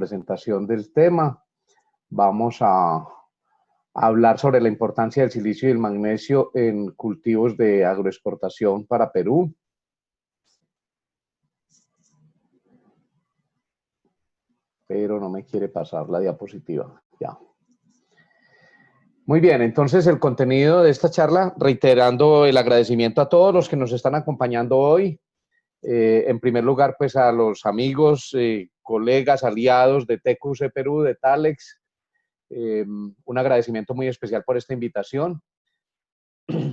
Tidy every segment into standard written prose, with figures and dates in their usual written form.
presentación del tema. Vamos a hablar sobre la importancia del silicio y el magnesio en cultivos de agroexportación para Perú. Pero no me quiere pasar la diapositiva. Ya. Muy bien, entonces el contenido de esta charla, reiterando el agradecimiento a todos los que nos están acompañando hoy. En primer lugar, pues a los amigos, colegas, aliados de TQC Perú, de Talex, un agradecimiento muy especial por esta invitación.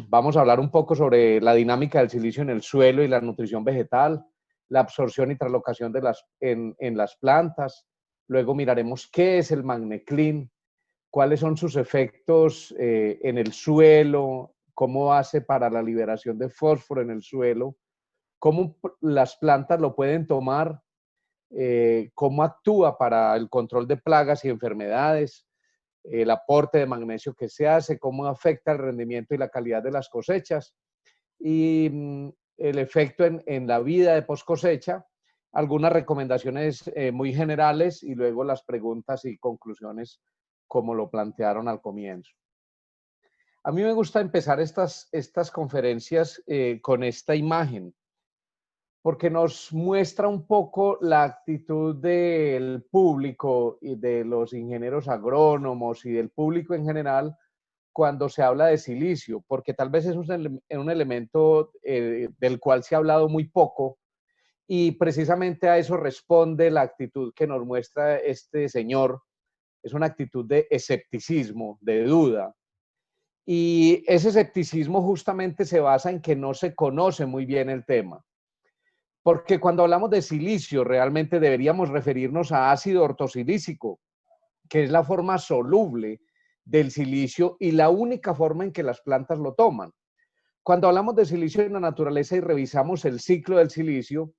Vamos a hablar un poco sobre la dinámica del silicio en el suelo y la nutrición vegetal, la absorción y translocación en las plantas. Luego miraremos qué es el MagneClean, cuáles son sus efectos en el suelo, cómo hace para la liberación de fósforo en el suelo, cómo las plantas lo pueden tomar, cómo actúa para el control de plagas y enfermedades, el aporte de magnesio que se hace, cómo afecta el rendimiento y la calidad de las cosechas y el efecto en la vida de post cosecha, algunas recomendaciones muy generales y luego las preguntas y conclusiones como lo plantearon al comienzo. A mí me gusta empezar estas conferencias con esta imagen, porque nos muestra un poco la actitud del público y de los ingenieros agrónomos y del público en general cuando se habla de silicio, porque tal vez es un elemento del cual se ha hablado muy poco y precisamente a eso responde la actitud que nos muestra este señor. Es una actitud de escepticismo, de duda. Y ese escepticismo justamente se basa en que no se conoce muy bien el tema. Porque cuando hablamos de silicio, realmente deberíamos referirnos a ácido ortosilícico, que es la forma soluble del silicio y la única forma en que las plantas lo toman. Cuando hablamos de silicio en la naturaleza y revisamos el ciclo del silicio,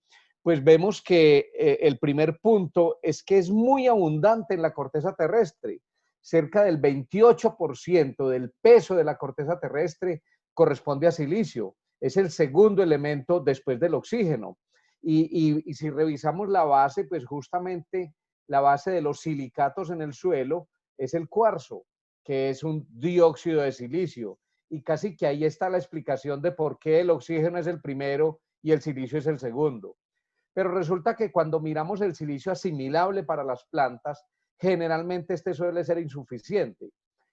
pues vemos que el primer punto es que es muy abundante en la corteza terrestre. Cerca del 28% del peso de la corteza terrestre corresponde a silicio. Es el segundo elemento después del oxígeno. Y si revisamos la base, pues justamente la base de los silicatos en el suelo es el cuarzo, que es un dióxido de silicio. Y casi que ahí está la explicación de por qué el oxígeno es el primero y el silicio es el segundo. Pero resulta que cuando miramos el silicio asimilable para las plantas, generalmente este suele ser insuficiente.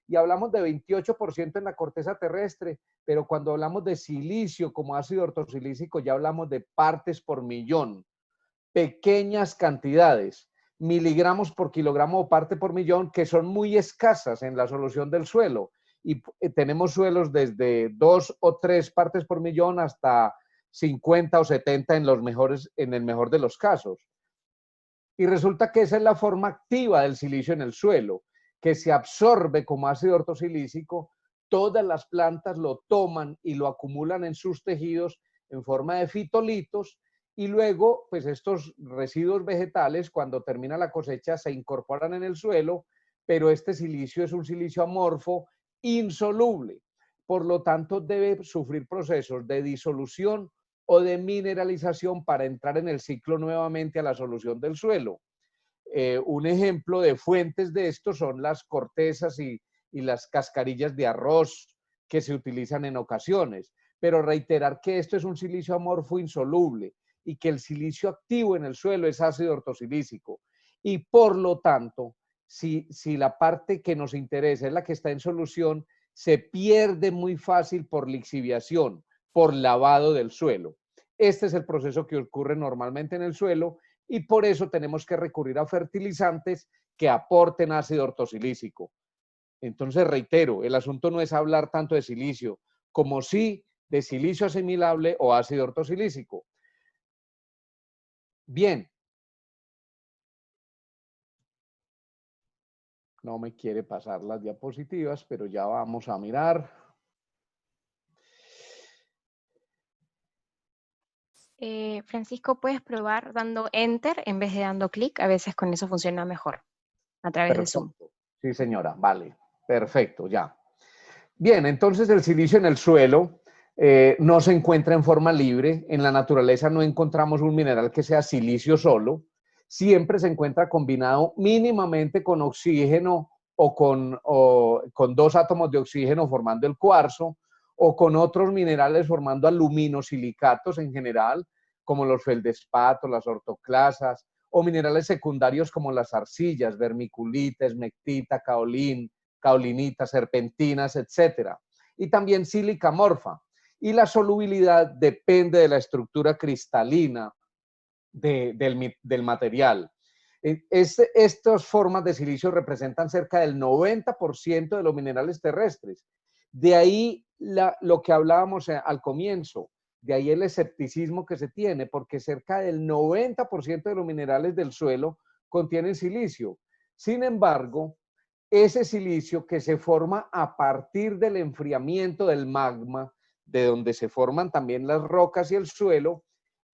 Y hablamos de 28% en la corteza terrestre, pero cuando hablamos de silicio como ácido ortosilícico ya hablamos de partes por millón, pequeñas cantidades, miligramos por kilogramo o parte por millón, que son muy escasas en la solución del suelo. Y tenemos suelos desde 2 o 3 partes por millón hasta 50 o 70 en el mejor de los casos. Y resulta que esa es la forma activa del silicio en el suelo, que se absorbe como ácido ortosilícico, todas las plantas lo toman y lo acumulan en sus tejidos en forma de fitolitos y luego pues estos residuos vegetales cuando termina la cosecha se incorporan en el suelo, pero este silicio es un silicio amorfo insoluble, por lo tanto debe sufrir procesos de disolución o de mineralización para entrar en el ciclo nuevamente a la solución del suelo. Un ejemplo de fuentes de esto son las cortezas y las cascarillas de arroz que se utilizan en ocasiones, pero reiterar que esto es un silicio amorfo insoluble y que el silicio activo en el suelo es ácido ortosilícico y por lo tanto, si la parte que nos interesa es la que está en solución, se pierde muy fácil por lixiviación, por lavado del suelo. Este es el proceso que ocurre normalmente en el suelo y por eso tenemos que recurrir a fertilizantes que aporten ácido ortosilícico. Entonces, reitero, el asunto no es hablar tanto de silicio, como sí de silicio asimilable o ácido ortosilícico. Bien. No me quiere pasar las diapositivas, pero ya vamos a mirar. Francisco, ¿puedes probar dando Enter en vez de dando clic? A veces con eso funciona mejor, a través de Zoom. Sí, señora, vale. Perfecto, ya. Bien, entonces el silicio en el suelo no se encuentra en forma libre. En la naturaleza no encontramos un mineral que sea silicio solo. siempre se encuentra combinado mínimamente con oxígeno o con dos átomos de oxígeno formando el cuarzo, o con otros minerales formando aluminosilicatos en general, como los feldespatos, las ortoclasas, o minerales secundarios como las arcillas, vermiculita, esmectita, caolinita, serpentinas, etc. Y también sílica amorfa. Y la solubilidad depende de la estructura cristalina del material. Estas formas de silicio representan cerca del 90% de los minerales terrestres. De ahí lo que hablábamos al comienzo, de ahí el escepticismo que se tiene, porque cerca del 90% de los minerales del suelo contienen silicio. Sin embargo, ese silicio que se forma a partir del enfriamiento del magma, de donde se forman también las rocas y el suelo,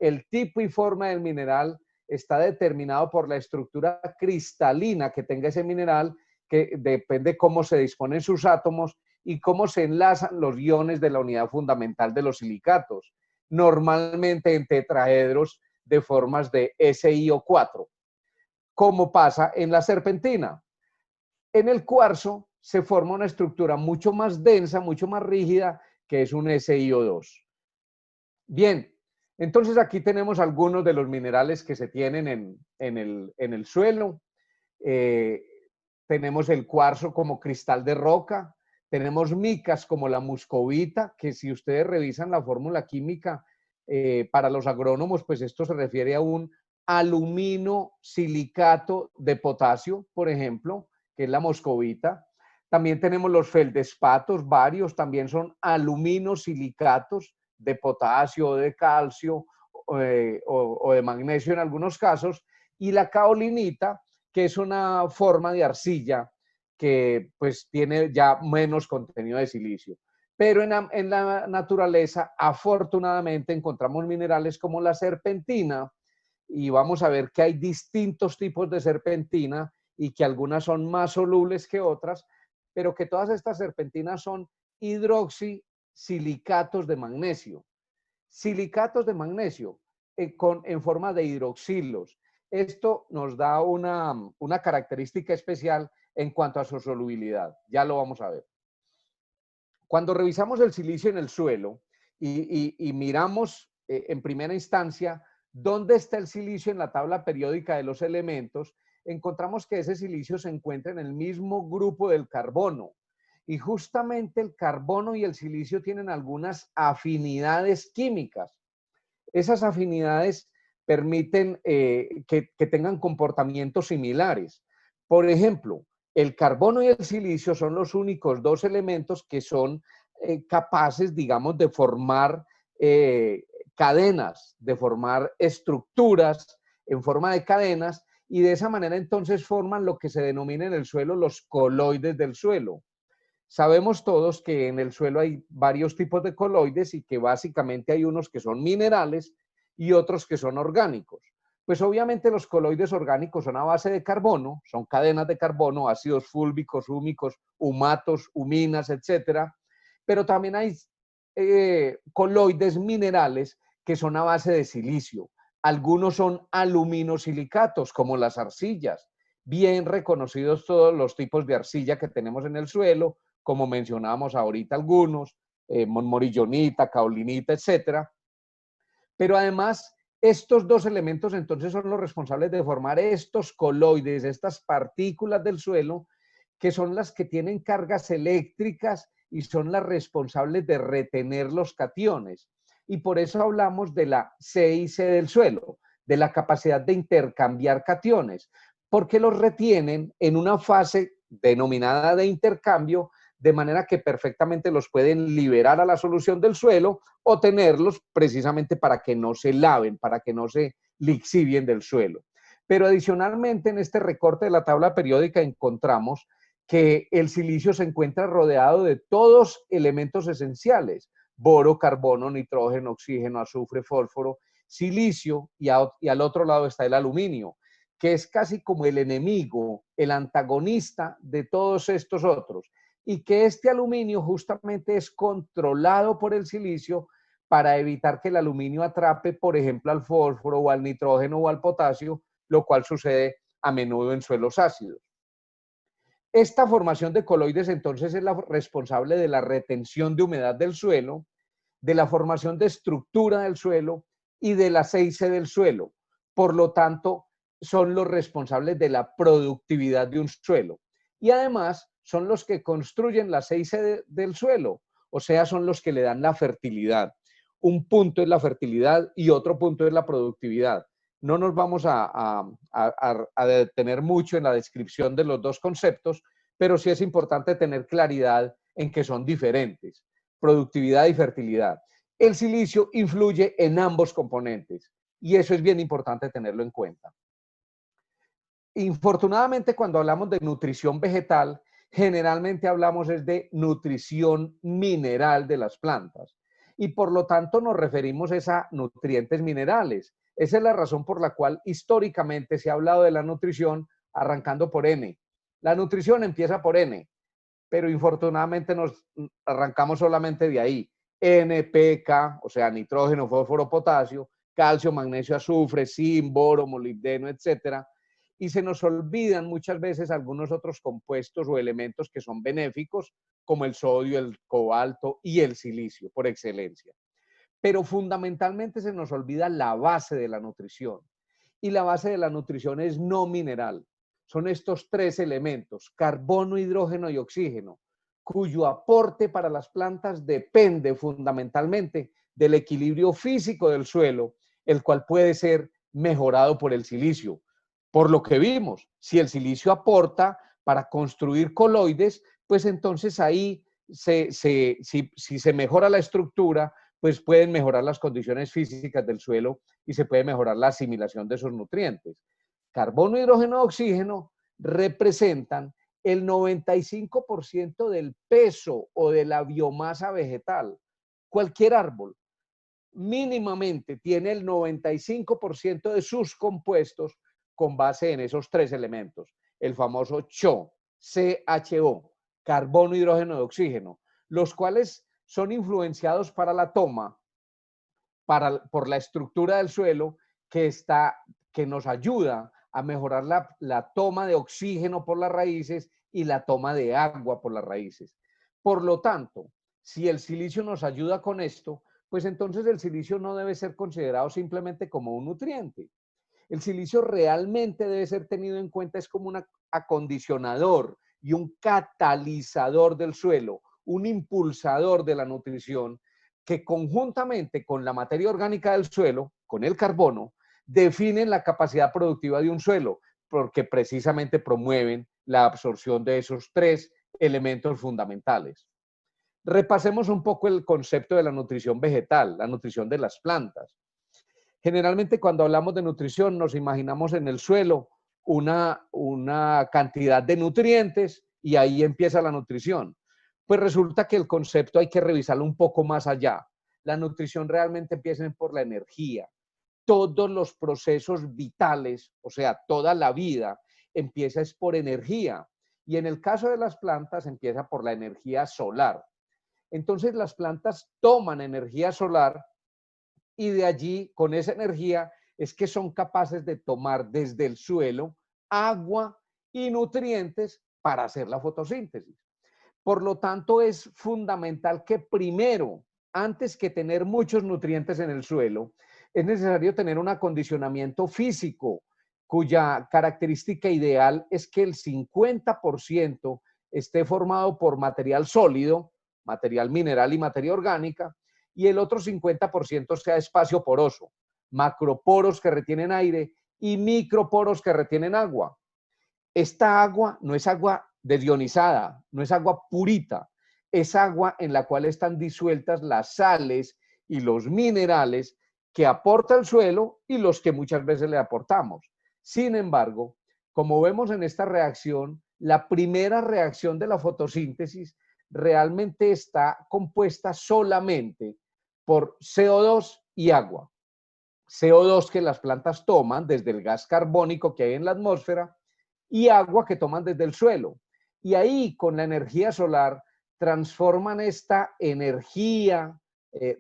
el tipo y forma del mineral está determinado por la estructura cristalina que tenga ese mineral, que depende cómo se disponen sus átomos y cómo se enlazan los iones de la unidad fundamental de los silicatos, normalmente en tetraedros de formas de SiO4, como pasa en la serpentina. En el cuarzo se forma una estructura mucho más densa, mucho más rígida, que es un SiO2. Bien, entonces aquí tenemos algunos de los minerales que se tienen en el suelo. Tenemos el cuarzo como cristal de roca, tenemos micas como la muscovita, que si ustedes revisan la fórmula química para los agrónomos, pues esto se refiere a un aluminosilicato de potasio, por ejemplo, que es la moscovita. También tenemos los feldespatos, varios también son aluminosilicatos de potasio, de calcio o de magnesio en algunos casos, y la caolinita, que es una forma de arcilla que pues tiene ya menos contenido de silicio. Pero en la naturaleza, afortunadamente, encontramos minerales como la serpentina, y vamos a ver que hay distintos tipos de serpentina y que algunas son más solubles que otras, pero que todas estas serpentinas son hidroxisilicatos de magnesio. Silicatos de magnesio en forma de hidroxilos. Esto nos da una característica especial en cuanto a su solubilidad. Ya lo vamos a ver. Cuando revisamos el silicio en el suelo y miramos en primera instancia dónde está el silicio en la tabla periódica de los elementos, encontramos que ese silicio se encuentra en el mismo grupo del carbono. Y justamente el carbono y el silicio tienen algunas afinidades químicas. Esas afinidades permiten que tengan comportamientos similares. Por ejemplo, el carbono y el silicio son los únicos dos elementos que son capaces, digamos, de formar cadenas, de formar estructuras en forma de cadenas, y de esa manera entonces forman lo que se denomina en el suelo los coloides del suelo. Sabemos todos que en el suelo hay varios tipos de coloides y que básicamente hay unos que son minerales y otros que son orgánicos. Pues obviamente los coloides orgánicos son a base de carbono, son cadenas de carbono, ácidos fúlbicos, húmicos, humatos, huminas, etcétera. Pero también hay coloides minerales que son a base de silicio. Algunos son aluminosilicatos, como las arcillas, bien reconocidos todos los tipos de arcilla que tenemos en el suelo, como mencionábamos ahorita algunos, morillonita, caolinita, etcétera. Pero además, estos dos elementos entonces son los responsables de formar estos coloides, estas partículas del suelo, que son las que tienen cargas eléctricas y son las responsables de retener los cationes. Y por eso hablamos de la CIC del suelo, de la capacidad de intercambiar cationes, porque los retienen en una fase denominada de intercambio, de manera que perfectamente los pueden liberar a la solución del suelo o tenerlos precisamente para que no se laven, para que no se lixivien del suelo. Pero adicionalmente en este recorte de la tabla periódica encontramos que el silicio se encuentra rodeado de todos elementos esenciales: boro, carbono, nitrógeno, oxígeno, azufre, fósforo, silicio, y al otro lado está el aluminio, que es casi como el enemigo, el antagonista de todos estos otros, y que este aluminio justamente es controlado por el silicio para evitar que el aluminio atrape, por ejemplo, al fósforo o al nitrógeno o al potasio, lo cual sucede a menudo en suelos ácidos. Esta formación de coloides entonces es la responsable de la retención de humedad del suelo, de la formación de estructura del suelo y del aceice del suelo. Por lo tanto, son los responsables de la productividad de un suelo. Y además son los que construyen el aceice del suelo, o sea, son los que le dan la fertilidad. Un punto es la fertilidad y otro punto es la productividad. No nos vamos a detener mucho en la descripción de los dos conceptos, pero sí es importante tener claridad en que son diferentes, productividad y fertilidad. El silicio influye en ambos componentes y eso es bien importante tenerlo en cuenta. Infortunadamente, cuando hablamos de nutrición vegetal, generalmente hablamos es de nutrición mineral de las plantas y por lo tanto nos referimos a nutrientes minerales. Esa es la razón por la cual históricamente se ha hablado de la nutrición arrancando por N. La nutrición empieza por N, pero infortunadamente nos arrancamos solamente de ahí. N, P, K, o sea, nitrógeno, fósforo, potasio, calcio, magnesio, azufre, zinc, boro, molibdeno, etcétera. Y se nos olvidan muchas veces algunos otros compuestos o elementos que son benéficos, como el sodio, el cobalto y el silicio, por excelencia. Pero fundamentalmente se nos olvida la base de la nutrición. Y la base de la nutrición es no mineral. Son estos tres elementos, carbono, hidrógeno y oxígeno, cuyo aporte para las plantas depende fundamentalmente del equilibrio físico del suelo, el cual puede ser mejorado por el silicio. Por lo que vimos, si el silicio aporta para construir coloides, pues entonces ahí, si se mejora la estructura, pues pueden mejorar las condiciones físicas del suelo y se puede mejorar la asimilación de esos nutrientes. Carbono, hidrógeno y oxígeno representan el 95% del peso o de la biomasa vegetal. Cualquier árbol mínimamente tiene el 95% de sus compuestos con base en esos tres elementos, el famoso CHO, CHO, carbono, hidrógeno y oxígeno, los cuales son influenciados para la toma por la estructura del suelo que nos ayuda a mejorar la toma de oxígeno por las raíces y la toma de agua por las raíces. Por lo tanto, si el silicio nos ayuda con esto, pues entonces el silicio no debe ser considerado simplemente como un nutriente. El silicio realmente debe ser tenido en cuenta es como un acondicionador y un catalizador del suelo, un impulsador de la nutrición que conjuntamente con la materia orgánica del suelo, con el carbono, definen la capacidad productiva de un suelo, porque precisamente promueven la absorción de esos tres elementos fundamentales. Repasemos un poco el concepto de la nutrición vegetal, la nutrición de las plantas. Generalmente cuando hablamos de nutrición nos imaginamos en el suelo una cantidad de nutrientes y ahí empieza la nutrición. Pues resulta que el concepto hay que revisarlo un poco más allá. La nutrición realmente empieza por la energía. Todos los procesos vitales, o sea, toda la vida, empieza es por energía. Y en el caso de las plantas empieza por la energía solar. Entonces las plantas toman energía solar y de allí, con esa energía, es que son capaces de tomar desde el suelo agua y nutrientes para hacer la fotosíntesis. Por lo tanto, es fundamental que primero, antes que tener muchos nutrientes en el suelo, es necesario tener un acondicionamiento físico, cuya característica ideal es que el 50% esté formado por material sólido, material mineral y materia orgánica, y el otro 50% sea espacio poroso, macroporos que retienen aire y microporos que retienen agua. Esta agua no es agua desionizada, no es agua purita, es agua en la cual están disueltas las sales y los minerales que aporta el suelo y los que muchas veces le aportamos. Sin embargo, como vemos en esta reacción, la primera reacción de la fotosíntesis realmente está compuesta solamente por CO2 y agua. CO2 que las plantas toman desde el gas carbónico que hay en la atmósfera y agua que toman desde el suelo. Y ahí con la energía solar transforman esta energía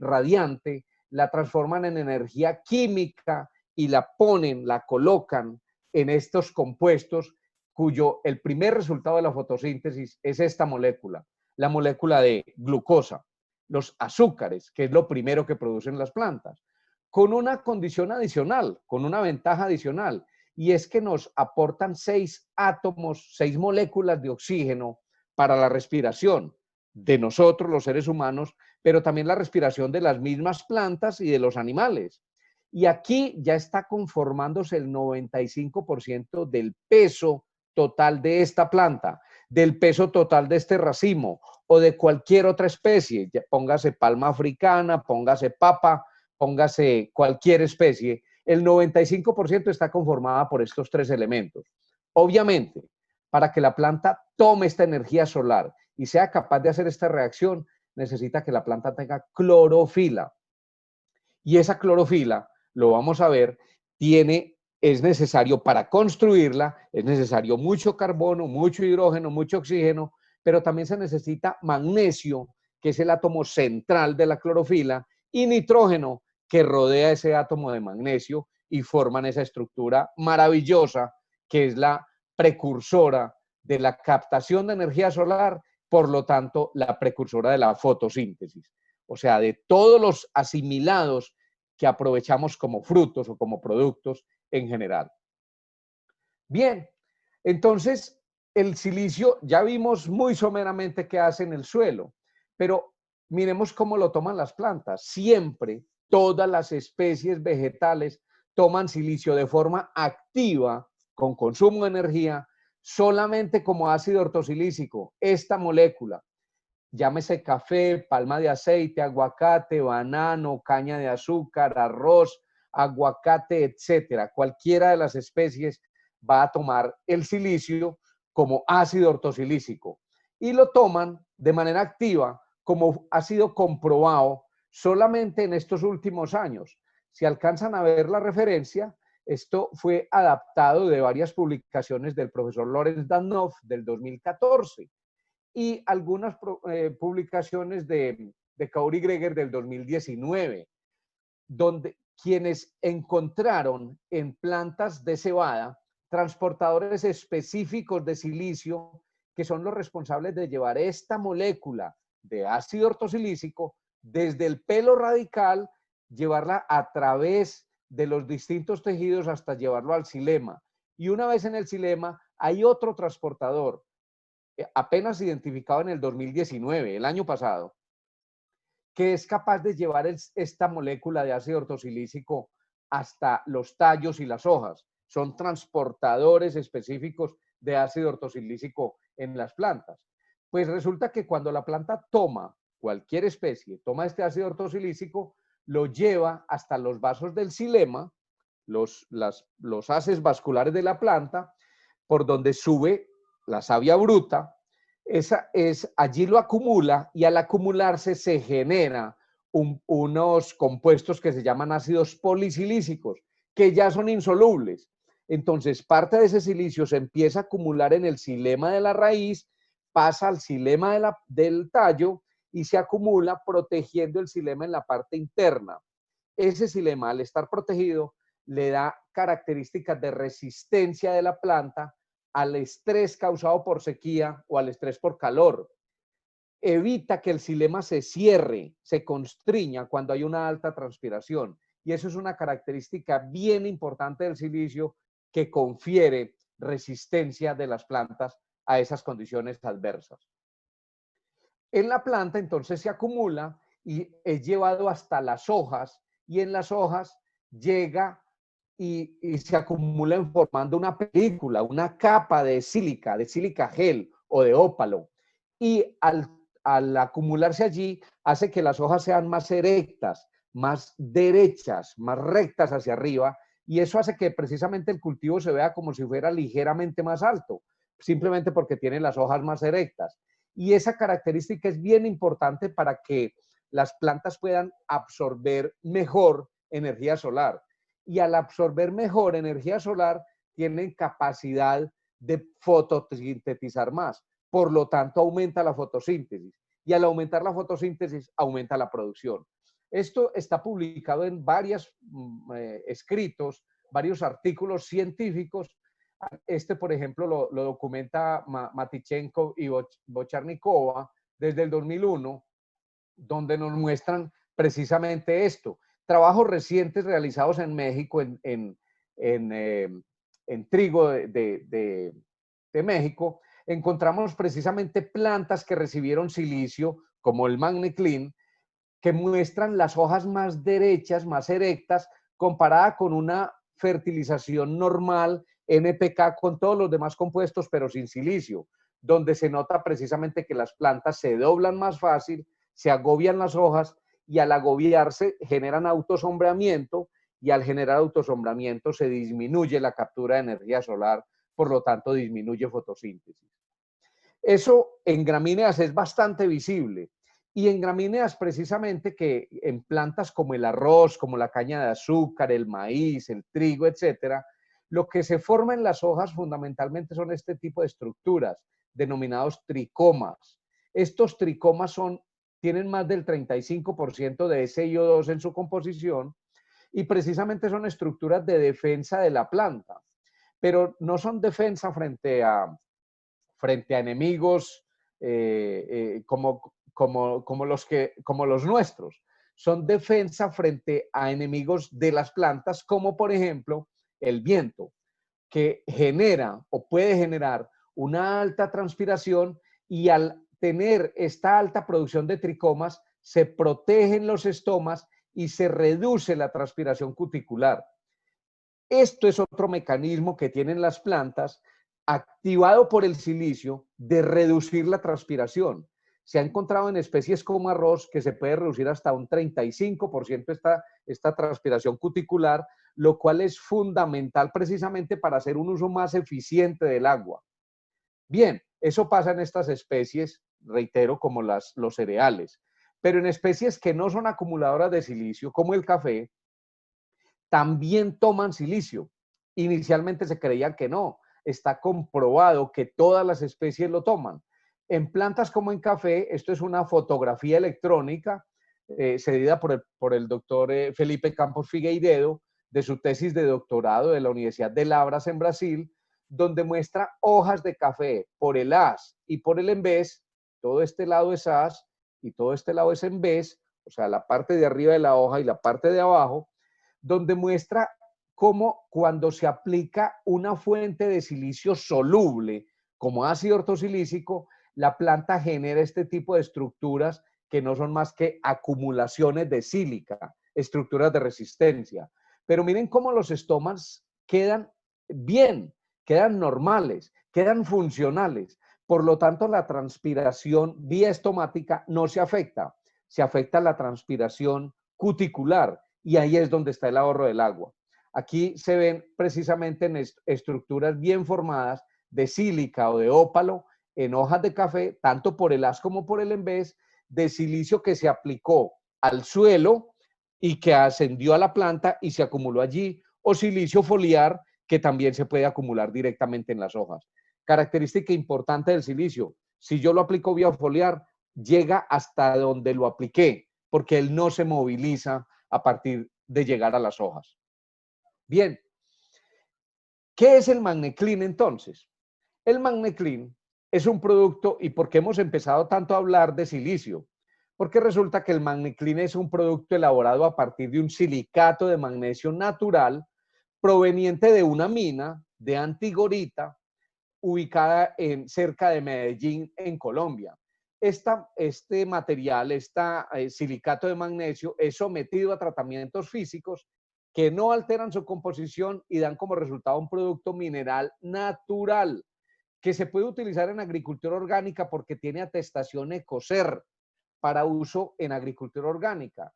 radiante, la transforman en energía química y la ponen, la colocan en estos compuestos cuyo el primer resultado de la fotosíntesis es esta molécula, la molécula de glucosa, los azúcares, que es lo primero que producen las plantas, con una condición adicional, con una ventaja adicional, y es que nos aportan 6 átomos, 6 moléculas de oxígeno para la respiración de nosotros, los seres humanos, pero también la respiración de las mismas plantas y de los animales. Y aquí ya está conformándose el 95% del peso total de esta planta, del peso total de este racimo o de cualquier otra especie, póngase palma africana, póngase papa, póngase cualquier especie, el 95% está conformada por estos 3 elementos. Obviamente, para que la planta tome esta energía solar y sea capaz de hacer esta reacción, necesita que la planta tenga clorofila. Y esa clorofila, lo vamos a ver, es necesario para construirla, es necesario mucho carbono, mucho hidrógeno, mucho oxígeno, pero también se necesita magnesio, que es el átomo central de la clorofila, y nitrógeno, que rodea ese átomo de magnesio y forman esa estructura maravillosa que es la precursora de la captación de energía solar, por lo tanto, la precursora de la fotosíntesis. O sea, de todos los asimilados que aprovechamos como frutos o como productos en general. Bien, entonces el silicio ya vimos muy someramente qué hace en el suelo, pero miremos cómo lo toman las plantas. Siempre todas las especies vegetales toman silicio de forma activa, con consumo de energía, solamente como ácido ortosilícico, esta molécula. Llámese café, palma de aceite, aguacate, banano, caña de azúcar, arroz, aguacate, etcétera. Cualquiera de las especies va a tomar el silicio como ácido ortosilícico y lo toman de manera activa, como ha sido comprobado solamente en estos últimos años. Si alcanzan a ver la referencia, esto fue adaptado de varias publicaciones del profesor Lorenz Danoff del 2014 y algunas publicaciones de Kauri Greger del 2019, donde quienes encontraron en plantas de cebada transportadores específicos de silicio que son los responsables de llevar esta molécula de ácido ortosilícico desde el pelo radical, llevarla a través de los distintos tejidos hasta llevarlo al xilema. Y una vez en el xilema hay otro transportador apenas identificado en el 2019, el año pasado, que es capaz de llevar esta molécula de ácido ortosilícico hasta los tallos y las hojas. Son transportadores específicos de ácido ortosilícico en las plantas. Pues resulta que cuando la planta toma, cualquier especie, toma este ácido ortosilícico, lo lleva hasta los vasos del xilema, los haces vasculares de la planta, por donde sube la savia bruta, allí lo acumula y al acumularse se genera unos compuestos que se llaman ácidos polisilícicos, que ya son insolubles. Entonces, parte de ese silicio se empieza a acumular en el xilema de la raíz, pasa al xilema del tallo y se acumula protegiendo el xilema en la parte interna. Ese xilema, al estar protegido, le da características de resistencia de la planta al estrés causado por sequía o al estrés por calor. Evita que el xilema se cierre, se constriña cuando hay una alta transpiración. Y eso es una característica bien importante del silicio que confiere resistencia de las plantas a esas condiciones adversas. En la planta entonces se acumula y es llevado hasta las hojas y en las hojas llega y se acumulan formando una película, una capa de sílica gel o de ópalo. Y al acumularse allí hace que las hojas sean más erectas, más derechas, más rectas hacia arriba, y eso hace que precisamente el cultivo se vea como si fuera ligeramente más alto, simplemente porque tiene las hojas más erectas. Y esa característica es bien importante para que las plantas puedan absorber mejor energía solar. Y al absorber mejor energía solar, tienen capacidad de fotosintetizar más. Por lo tanto, aumenta la fotosíntesis. Y al aumentar la fotosíntesis, aumenta la producción. Esto está publicado en varios escritos varios artículos científicos. Este, por ejemplo, lo documenta Matichenko y Bocharnikova desde el 2001, donde nos muestran precisamente esto. Trabajos recientes realizados en México, en trigo de México, encontramos precisamente plantas que recibieron silicio, como el Magniclean, que muestran las hojas más derechas, más erectas, comparada con una fertilización normal, NPK, con todos los demás compuestos, pero sin silicio, donde se nota precisamente que las plantas se doblan más fácil, se agobian las hojas y al agobiarse generan autosombreamiento, y al generar autosombreamiento se disminuye la captura de energía solar, por lo tanto disminuye fotosíntesis. Eso en gramíneas es bastante visible. Y en gramíneas precisamente que en plantas como el arroz, como la caña de azúcar, el maíz, el trigo, etcétera, lo que se forma en las hojas fundamentalmente son este tipo de estructuras denominados tricomas. Estos tricomas tienen más del 35% de SiO2 en su composición y precisamente son estructuras de defensa de la planta, pero no son defensa frente a enemigos como los nuestros. Son defensa frente a enemigos de las plantas, como por ejemplo el viento, que genera o puede generar una alta transpiración, y al tener esta alta producción de tricomas se protegen los estomas y se reduce la transpiración cuticular. Esto es otro mecanismo que tienen las plantas, activado por el silicio, de reducir la transpiración. Se ha encontrado en especies como arroz que se puede reducir hasta un 35% esta transpiración cuticular, lo cual es fundamental precisamente para hacer un uso más eficiente del agua. Bien, eso pasa en estas especies, reitero, como los cereales, pero en especies que no son acumuladoras de silicio, como el café, también toman silicio. Inicialmente se creía que no. Está comprobado que todas las especies lo toman. En plantas como en café, esto es una fotografía electrónica cedida por el doctor Felipe Campos Figueiredo, de su tesis de doctorado de la Universidad de Lavras en Brasil, donde muestra hojas de café por el haz y por el embés. Todo este lado es haz y todo este lado es embés, o sea, la parte de arriba de la hoja y la parte de abajo, donde muestra cómo cuando se aplica una fuente de silicio soluble, como ácido ortosilícico, la planta genera este tipo de estructuras que no son más que acumulaciones de sílica, estructuras de resistencia. Pero miren cómo los estomas quedan bien, quedan normales, quedan funcionales. Por lo tanto, la transpiración vía estomática no se afecta la transpiración cuticular, y ahí es donde está el ahorro del agua. Aquí se ven precisamente en estructuras bien formadas de sílica o de ópalo en hojas de café, tanto por el haz como por el embés, de silicio que se aplicó al suelo y que ascendió a la planta y se acumuló allí, o silicio foliar que también se puede acumular directamente en las hojas. Característica importante del silicio: si yo lo aplico vía foliar, llega hasta donde lo apliqué, porque él no se moviliza a partir de llegar a las hojas. Bien, ¿qué es el Magniclean entonces? El Magniclean es un producto, ¿y por qué hemos empezado tanto a hablar de silicio? Porque resulta que el Magniclean es un producto elaborado a partir de un silicato de magnesio natural proveniente de una mina de Antigorita, ubicada cerca de Medellín, en Colombia. Este material, silicato de magnesio, es sometido a tratamientos físicos que no alteran su composición y dan como resultado un producto mineral natural que se puede utilizar en agricultura orgánica porque tiene atestación Ecocer para uso en agricultura orgánica.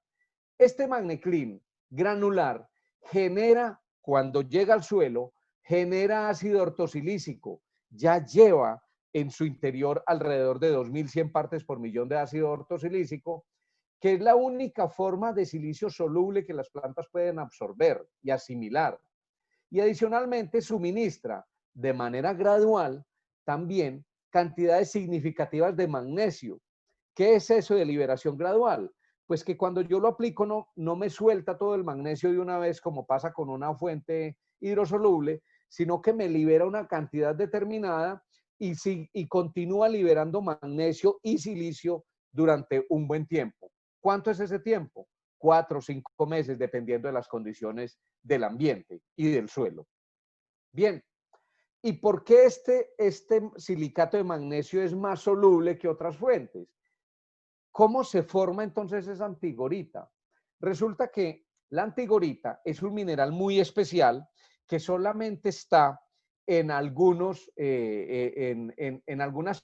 Este Magniclean granular genera, cuando llega al suelo, genera ácido ortosilícico. Ya lleva en su interior alrededor de 2.100 partes por millón de ácido ortosilícico, que es la única forma de silicio soluble que las plantas pueden absorber y asimilar. Y adicionalmente suministra de manera gradual también cantidades significativas de magnesio. ¿Qué es eso de liberación gradual? Pues que cuando yo lo aplico no me suelta todo el magnesio de una vez como pasa con una fuente hidrosoluble, sino que me libera una cantidad determinada y continúa liberando magnesio y silicio durante un buen tiempo. ¿Cuánto es ese tiempo? 4 o 5 meses, dependiendo de las condiciones del ambiente y del suelo. Bien, ¿y por qué este silicato de magnesio es más soluble que otras fuentes? ¿Cómo se forma entonces esa antigorita? Resulta que la antigorita es un mineral muy especial que solamente está en algunas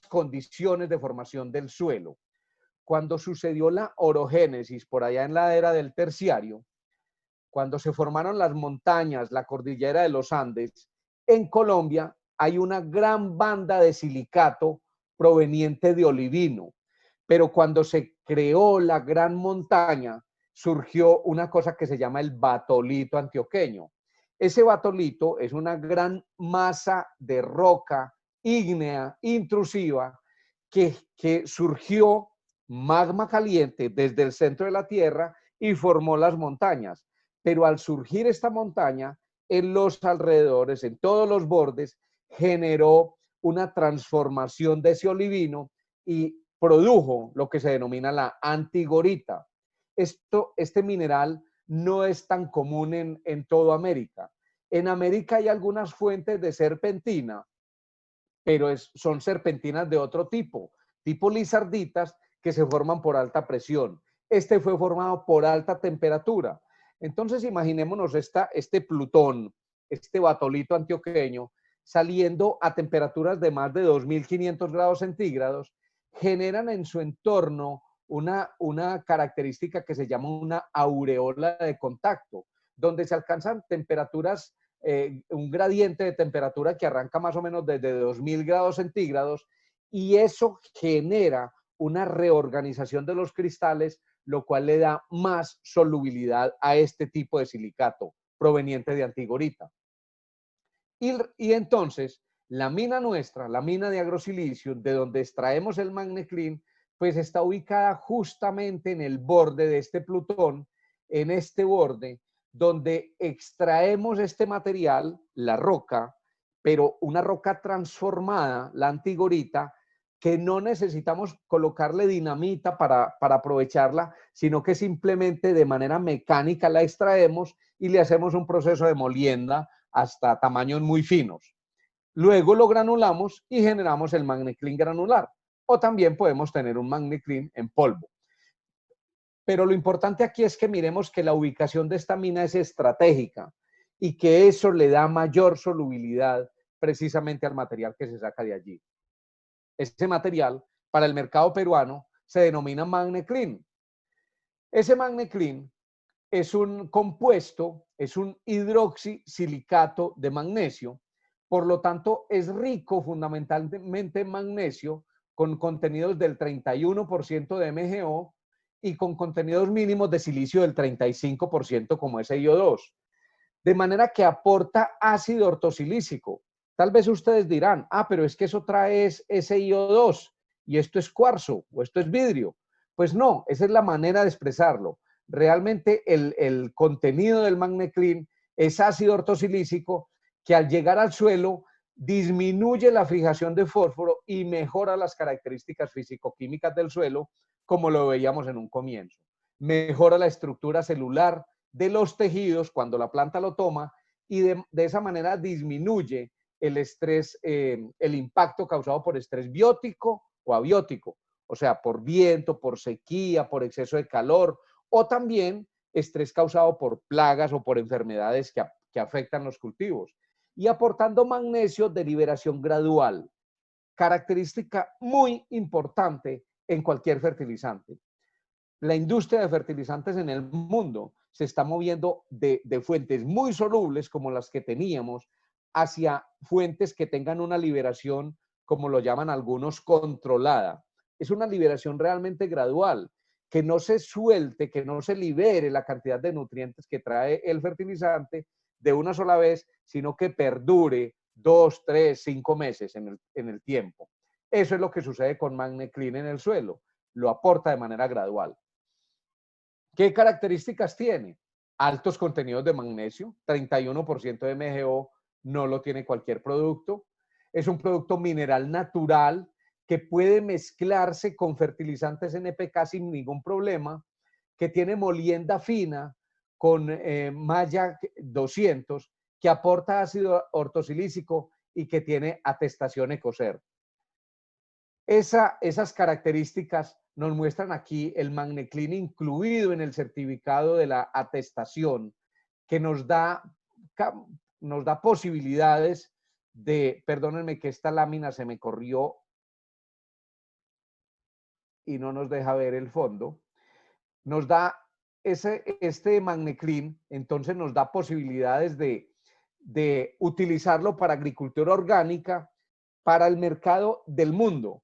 condiciones de formación del suelo. Cuando sucedió la orogénesis por allá en la era del Terciario, cuando se formaron las montañas, la cordillera de los Andes, en Colombia hay una gran banda de silicato proveniente de olivino. Pero cuando se creó la gran montaña, surgió una cosa que se llama el batolito antioqueño. Ese batolito es una gran masa de roca ígnea, intrusiva, que surgió magma caliente desde el centro de la Tierra y formó las montañas. Pero al surgir esta montaña, en los alrededores, en todos los bordes, generó una transformación de ese olivino y produjo lo que se denomina la antigorita. Este mineral no es tan común en toda América. En América hay algunas fuentes de serpentina, pero son serpentinas de otro tipo lizarditas que se forman por alta presión. Este fue formado por alta temperatura. Entonces imaginémonos este Plutón, este batolito antioqueño, saliendo a temperaturas de más de 2500 grados centígrados, generan en su entorno una característica que se llama una aureola de contacto, donde se alcanzan temperaturas, un gradiente de temperatura que arranca más o menos desde 2000 grados centígrados, y eso genera una reorganización de los cristales, lo cual le da más solubilidad a este tipo de silicato proveniente de antigorita. Y entonces, la mina nuestra, la mina de agrosilicio, de donde extraemos el Magneclean, pues está ubicada justamente en el borde de este Plutón, en este borde, donde extraemos este material, la roca, pero una roca transformada, la antigorita, que no necesitamos colocarle dinamita para aprovecharla, sino que simplemente de manera mecánica la extraemos y le hacemos un proceso de molienda hasta tamaños muy finos. Luego lo granulamos y generamos el Magneclean granular. O también podemos tener un Magneclean en polvo. Pero lo importante aquí es que miremos que la ubicación de esta mina es estratégica y que eso le da mayor solubilidad precisamente al material que se saca de allí. Ese material para el mercado peruano se denomina Magneclean. Ese Magneclean es un compuesto, es un hidroxisilicato de magnesio, por lo tanto es rico fundamentalmente en magnesio, con contenidos del 31% de MgO y con contenidos mínimos de silicio del 35% como es SiO2. De manera que aporta ácido ortosilícico. Tal vez ustedes dirán, pero es que eso trae SiO2 y esto es cuarzo o esto es vidrio. Pues no, esa es la manera de expresarlo. Realmente el contenido del Magneclean es ácido ortosilícico que al llegar al suelo disminuye la fijación de fósforo y mejora las características físico-químicas del suelo, como lo veíamos en un comienzo. Mejora la estructura celular de los tejidos cuando la planta lo toma y de esa manera disminuye el estrés, el impacto causado por estrés biótico o abiótico, o sea, por viento, por sequía, por exceso de calor, o también estrés causado por plagas o por enfermedades que afectan los cultivos. Y aportando magnesio de liberación gradual, característica muy importante en cualquier fertilizante. La industria de fertilizantes en el mundo se está moviendo de fuentes muy solubles como las que teníamos hacia fuentes que tengan una liberación, como lo llaman algunos, controlada. Es una liberación realmente gradual, que no se suelte, que no se libere la cantidad de nutrientes que trae el fertilizante de una sola vez, sino que perdure 2, 3, 5 meses en el tiempo. Eso es lo que sucede con Magneclean en el suelo. Lo aporta de manera gradual. ¿Qué características tiene? Altos contenidos de magnesio, 31% de MgO, no lo tiene cualquier producto. Es un producto mineral natural que puede mezclarse con fertilizantes NPK sin ningún problema, que tiene molienda fina con malla 200, que aporta ácido ortosilícico y que tiene atestación Ecocer. Esas características nos muestran aquí el MagneClean incluido en el certificado de la atestación, que nos da posibilidades de, perdónenme que esta lámina se me corrió y no nos deja ver el fondo, nos da este MagneClean, entonces nos da posibilidades de utilizarlo para agricultura orgánica, para el mercado del mundo.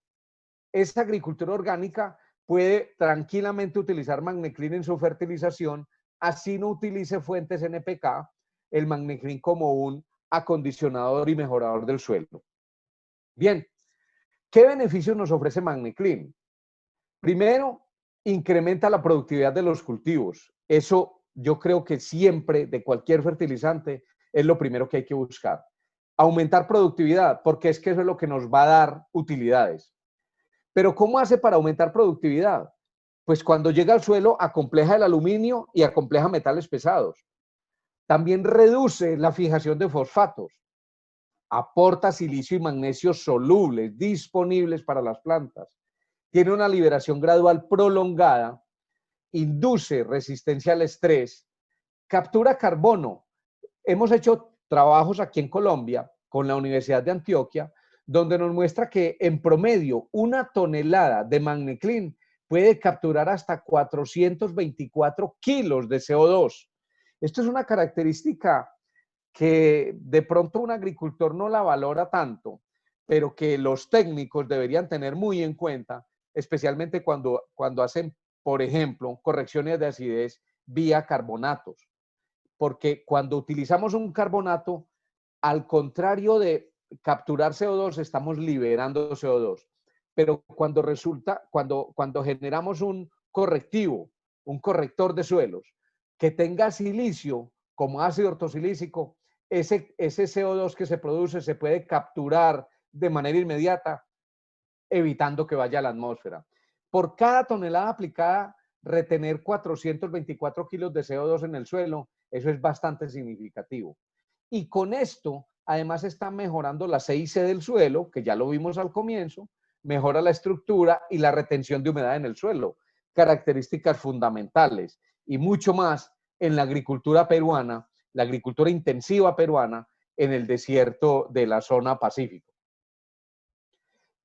Esta agricultura orgánica puede tranquilamente utilizar MagneClean en su fertilización, así no utilice fuentes NPK, el MagneClean como un acondicionador y mejorador del suelo. Bien, ¿qué beneficios nos ofrece MagneClean? Primero, incrementa la productividad de los cultivos. Eso yo creo que siempre, de cualquier fertilizante, es lo primero que hay que buscar. Aumentar productividad, porque es que eso es lo que nos va a dar utilidades. Pero ¿cómo hace para aumentar productividad? Pues cuando llega al suelo, acompleja el aluminio y acompleja metales pesados. También reduce la fijación de fosfatos. Aporta silicio y magnesio solubles, disponibles para las plantas. Tiene una liberación gradual prolongada, induce resistencia al estrés, captura carbono. Hemos hecho trabajos aquí en Colombia con la Universidad de Antioquia, donde nos muestra que en promedio 1 tonelada de MagneClean puede capturar hasta 424 kilos de CO2. Esto es una característica que de pronto un agricultor no la valora tanto, pero que los técnicos deberían tener muy en cuenta, especialmente cuando hacen, por ejemplo, correcciones de acidez vía carbonatos. Porque cuando utilizamos un carbonato, al contrario de capturar CO2, estamos liberando CO2. Pero cuando generamos un correctivo, un corrector de suelos, que tenga silicio como ácido ortosilícico, ese CO2 que se produce se puede capturar de manera inmediata, evitando que vaya a la atmósfera. Por cada tonelada aplicada, retener 424 kilos de CO2 en el suelo, eso es bastante significativo. Y con esto, además, está mejorando la CIC del suelo, que ya lo vimos al comienzo, mejora la estructura y la retención de humedad en el suelo, características fundamentales y mucho más en la agricultura peruana, la agricultura intensiva peruana en el desierto de la zona Pacífico.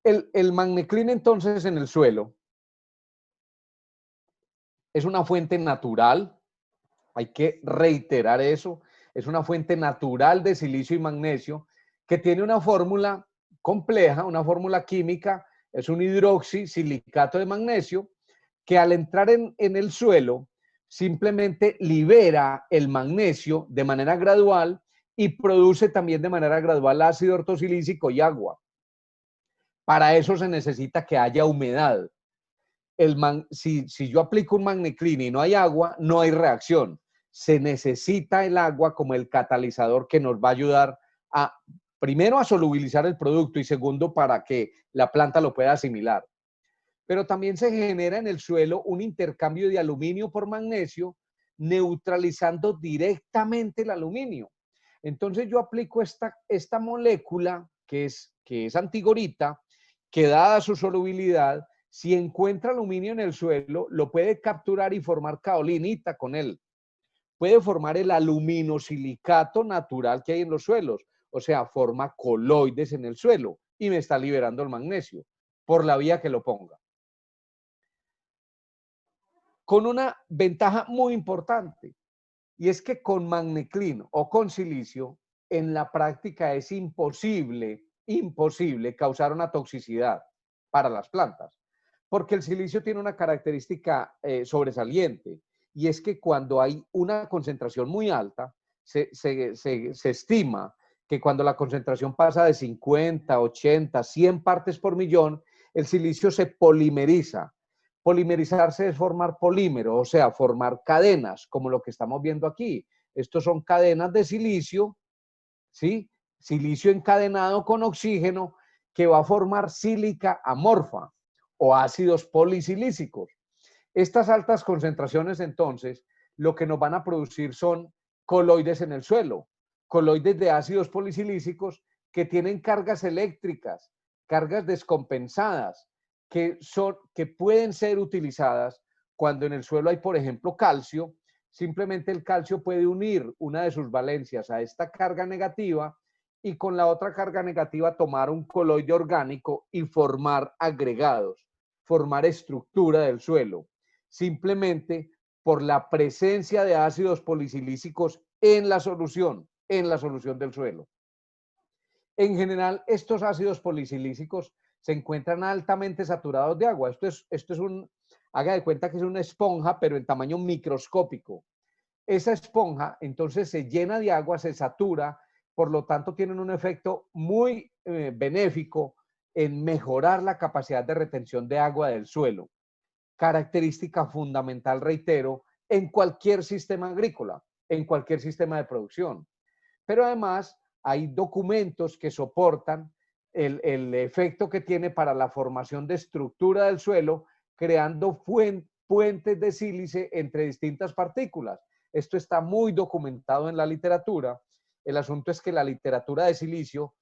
El MagneClean entonces en el suelo es una fuente natural, hay que reiterar eso, es una fuente natural de silicio y magnesio que tiene una fórmula compleja, una fórmula química, es un hidroxisilicato de magnesio que al entrar en el suelo simplemente libera el magnesio de manera gradual y produce también de manera gradual ácido ortosilícico y agua. Para eso se necesita que haya humedad. Si yo aplico un MagneClean y no hay agua, no hay reacción. Se necesita el agua como el catalizador que nos va a ayudar primero a solubilizar el producto y segundo para que la planta lo pueda asimilar. Pero también se genera en el suelo un intercambio de aluminio por magnesio, neutralizando directamente el aluminio. Entonces yo aplico esta molécula que es antigorita, que dada su solubilidad, si encuentra aluminio en el suelo, lo puede capturar y formar kaolinita con él. Puede formar el aluminosilicato natural que hay en los suelos, o sea, forma coloides en el suelo y me está liberando el magnesio por la vía que lo ponga. Con una ventaja muy importante, y es que con MagneClean o con silicio, en la práctica es imposible causar una toxicidad para las plantas, porque el silicio tiene una característica sobresaliente, y es que cuando hay una concentración muy alta, se estima que cuando la concentración pasa de 50, 80, 100 partes por millón, el silicio se polimeriza. Polimerizarse es formar polímero, o sea, formar cadenas, como lo que estamos viendo aquí. Estos son cadenas de silicio, ¿sí? Silicio encadenado con oxígeno que va a formar sílica amorfa o ácidos polisilícicos. Estas altas concentraciones, entonces, lo que nos van a producir son coloides en el suelo, coloides de ácidos polisilícicos que tienen cargas eléctricas, cargas descompensadas, que pueden ser utilizadas cuando en el suelo hay, por ejemplo, calcio. Simplemente el calcio puede unir una de sus valencias a esta carga negativa y con la otra carga negativa tomar un coloide orgánico y formar agregados, formar estructura del suelo, simplemente por la presencia de ácidos polisilícicos en la solución del suelo. En general, estos ácidos polisilícicos se encuentran altamente saturados de agua. Haga de cuenta que es una esponja, pero en tamaño microscópico. Esa esponja entonces se llena de agua, se satura, por lo tanto tienen un efecto muy benéfico en mejorar la capacidad de retención de agua del suelo. Característica fundamental, reitero, en cualquier sistema agrícola, en cualquier sistema de producción. Pero además hay documentos que soportan el efecto que tiene para la formación de estructura del suelo, creando puentes de sílice entre distintas partículas. Esto está muy documentado en la literatura. El asunto es que la literatura de silicio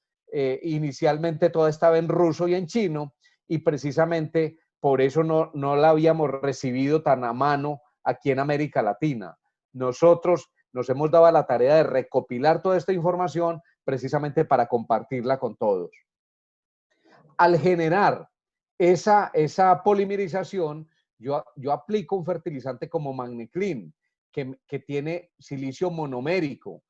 inicialmente toda estaba en ruso y en chino, y precisamente por eso no la habíamos recibido tan a mano aquí en América Latina. Nosotros nos hemos dado la tarea de recopilar toda esta información precisamente para compartirla con todos. Al generar esa polimerización, yo aplico un fertilizante como Magniclean, que tiene silicio monomérico,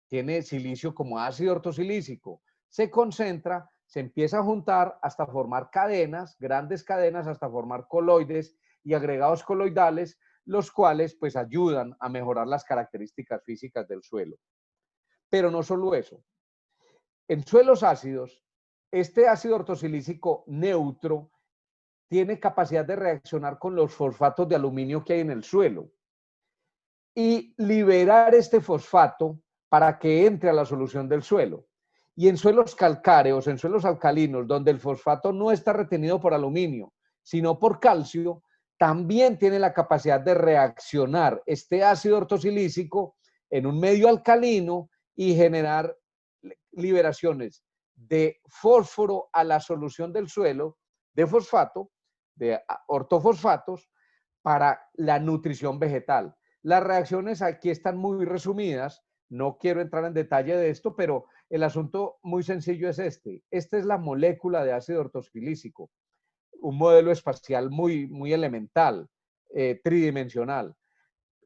tiene silicio como ácido ortosilícico, se concentra, se empieza a juntar hasta formar cadenas, grandes cadenas, hasta formar coloides y agregados coloidales, los cuales pues ayudan a mejorar las características físicas del suelo. Pero no solo eso. En suelos ácidos, este ácido ortosilícico neutro tiene capacidad de reaccionar con los fosfatos de aluminio que hay en el suelo y liberar este fosfato para que entre a la solución del suelo. Y en suelos calcáreos, en suelos alcalinos, donde el fosfato no está retenido por aluminio, sino por calcio, también tiene la capacidad de reaccionar este ácido ortosilícico en un medio alcalino y generar liberaciones de fósforo a la solución del suelo, de fosfato, de ortofosfatos, para la nutrición vegetal. Las reacciones aquí están muy resumidas, no quiero entrar en detalle de esto, pero el asunto muy sencillo es este. Esta es la molécula de ácido ortosilícico, un modelo espacial muy elemental, tridimensional.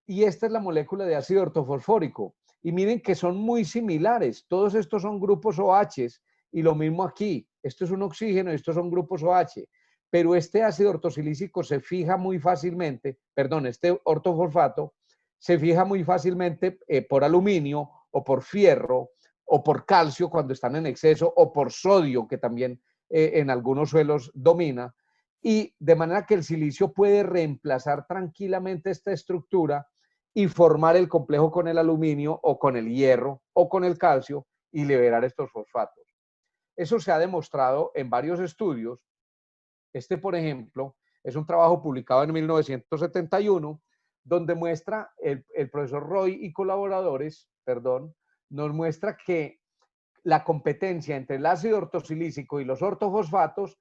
Y esta es la molécula de ácido ortofosfórico. Y miren que son muy similares. Todos estos son grupos OH y lo mismo aquí. Esto es un oxígeno y estos son grupos OH. Pero este ácido ortosilícico se fija muy fácilmente, perdón, este ortofosfato se fija muy fácilmente por aluminio o por fierro o por calcio cuando están en exceso o por sodio, que también en algunos suelos domina. Y de manera que el silicio puede reemplazar tranquilamente esta estructura y formar el complejo con el aluminio o con el hierro o con el calcio y liberar estos fosfatos. Eso se ha demostrado en varios estudios. Este, por ejemplo, es un trabajo publicado en 1971, donde muestra el profesor Roy y colaboradores, nos muestra que la competencia entre el ácido ortosilícico y los ortofosfatos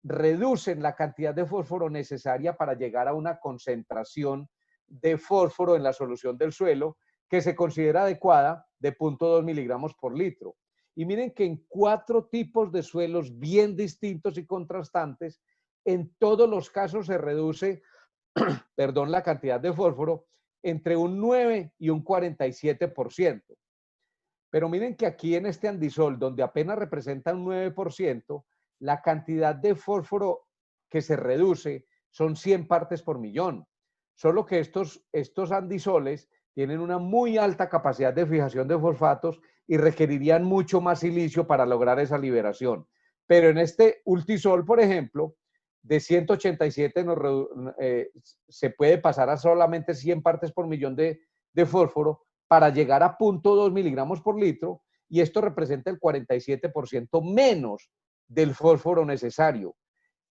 reducen la cantidad de fósforo necesaria para llegar a una concentración de fósforo en la solución del suelo que se considera adecuada de 0.2 miligramos por litro. Y miren que en 4 tipos de suelos bien distintos y contrastantes, en todos los casos se reduce la cantidad de fósforo entre un 9 y un 47%. Pero miren que aquí en este andisol, donde apenas representa un 9%, la cantidad de fósforo que se reduce son 100 partes por millón. Solo que estos andisoles tienen una muy alta capacidad de fijación de fosfatos y requerirían mucho más silicio para lograr esa liberación. Pero en este ultisol, por ejemplo, de 187 se puede pasar a solamente 100 partes por millón de fósforo para llegar a 0.2 miligramos por litro, y esto representa el 47% menos del fósforo necesario.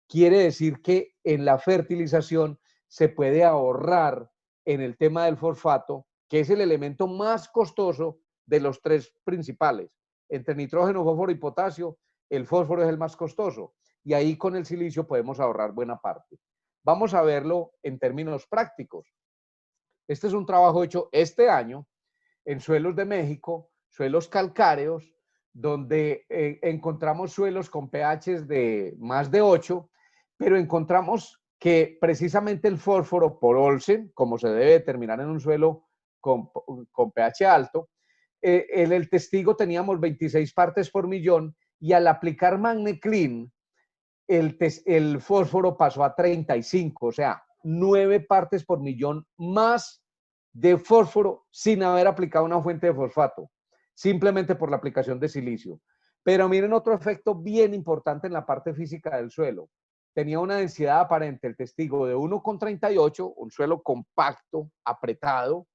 Quiere decir que en la fertilización se puede ahorrar en el tema del fosfato, que es el elemento más costoso de los tres principales. Entre nitrógeno, fósforo y potasio, el fósforo es el más costoso. Y ahí con el silicio podemos ahorrar buena parte. Vamos a verlo en términos prácticos. Este es un trabajo hecho este año en suelos de México, suelos calcáreos, donde encontramos suelos con pHs de más de 8, pero encontramos que precisamente el fósforo por Olsen, como se debe determinar en un suelo con pH alto, en el testigo teníamos 26 partes por millón, y al aplicar MagneClean, el fósforo pasó a 35, o sea, 9 partes por millón más de fósforo sin haber aplicado una fuente de fosfato, simplemente por la aplicación de silicio. Pero miren otro efecto bien importante en la parte física del suelo. Tenía una densidad aparente el testigo de 1,38, un suelo compacto, apretado,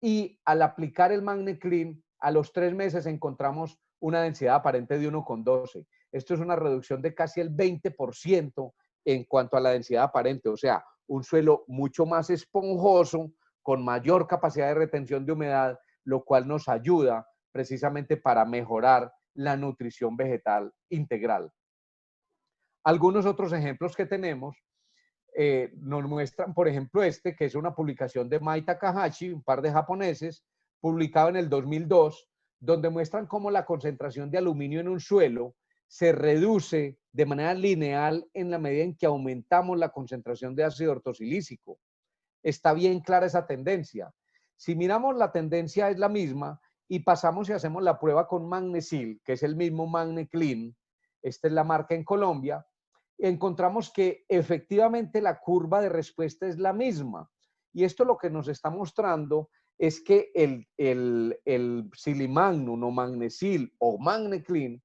y al aplicar el MagneClean, a los 3 meses encontramos una densidad aparente de 1,12. Esto es una reducción de casi el 20% en cuanto a la densidad aparente, o sea, un suelo mucho más esponjoso, con mayor capacidad de retención de humedad, lo cual nos ayuda precisamente para mejorar la nutrición vegetal integral. Algunos otros ejemplos que tenemos nos muestran, por ejemplo, este, que es una publicación de Mai Takahashi, un par de japoneses, publicado en el 2002, donde muestran cómo la concentración de aluminio en un suelo se reduce de manera lineal en la medida en que aumentamos la concentración de ácido ortosilícico. Está bien clara esa tendencia. Si miramos, la tendencia es la misma y pasamos y hacemos la prueba con Magnesil, que es el mismo MagneClean, esta es la marca en Colombia, encontramos que efectivamente la curva de respuesta es la misma. Y esto lo que nos está mostrando es que el Silimagnum o Magnesil o MagneClean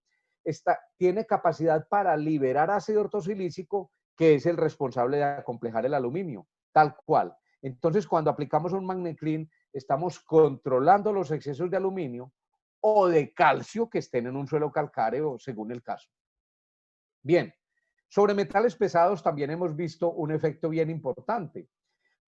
tiene capacidad para liberar ácido ortosilícico, que es el responsable de acomplejar el aluminio, tal cual. Entonces, cuando aplicamos un MagneClean, estamos controlando los excesos de aluminio o de calcio que estén en un suelo calcáreo, según el caso. Bien, sobre metales pesados también hemos visto un efecto bien importante.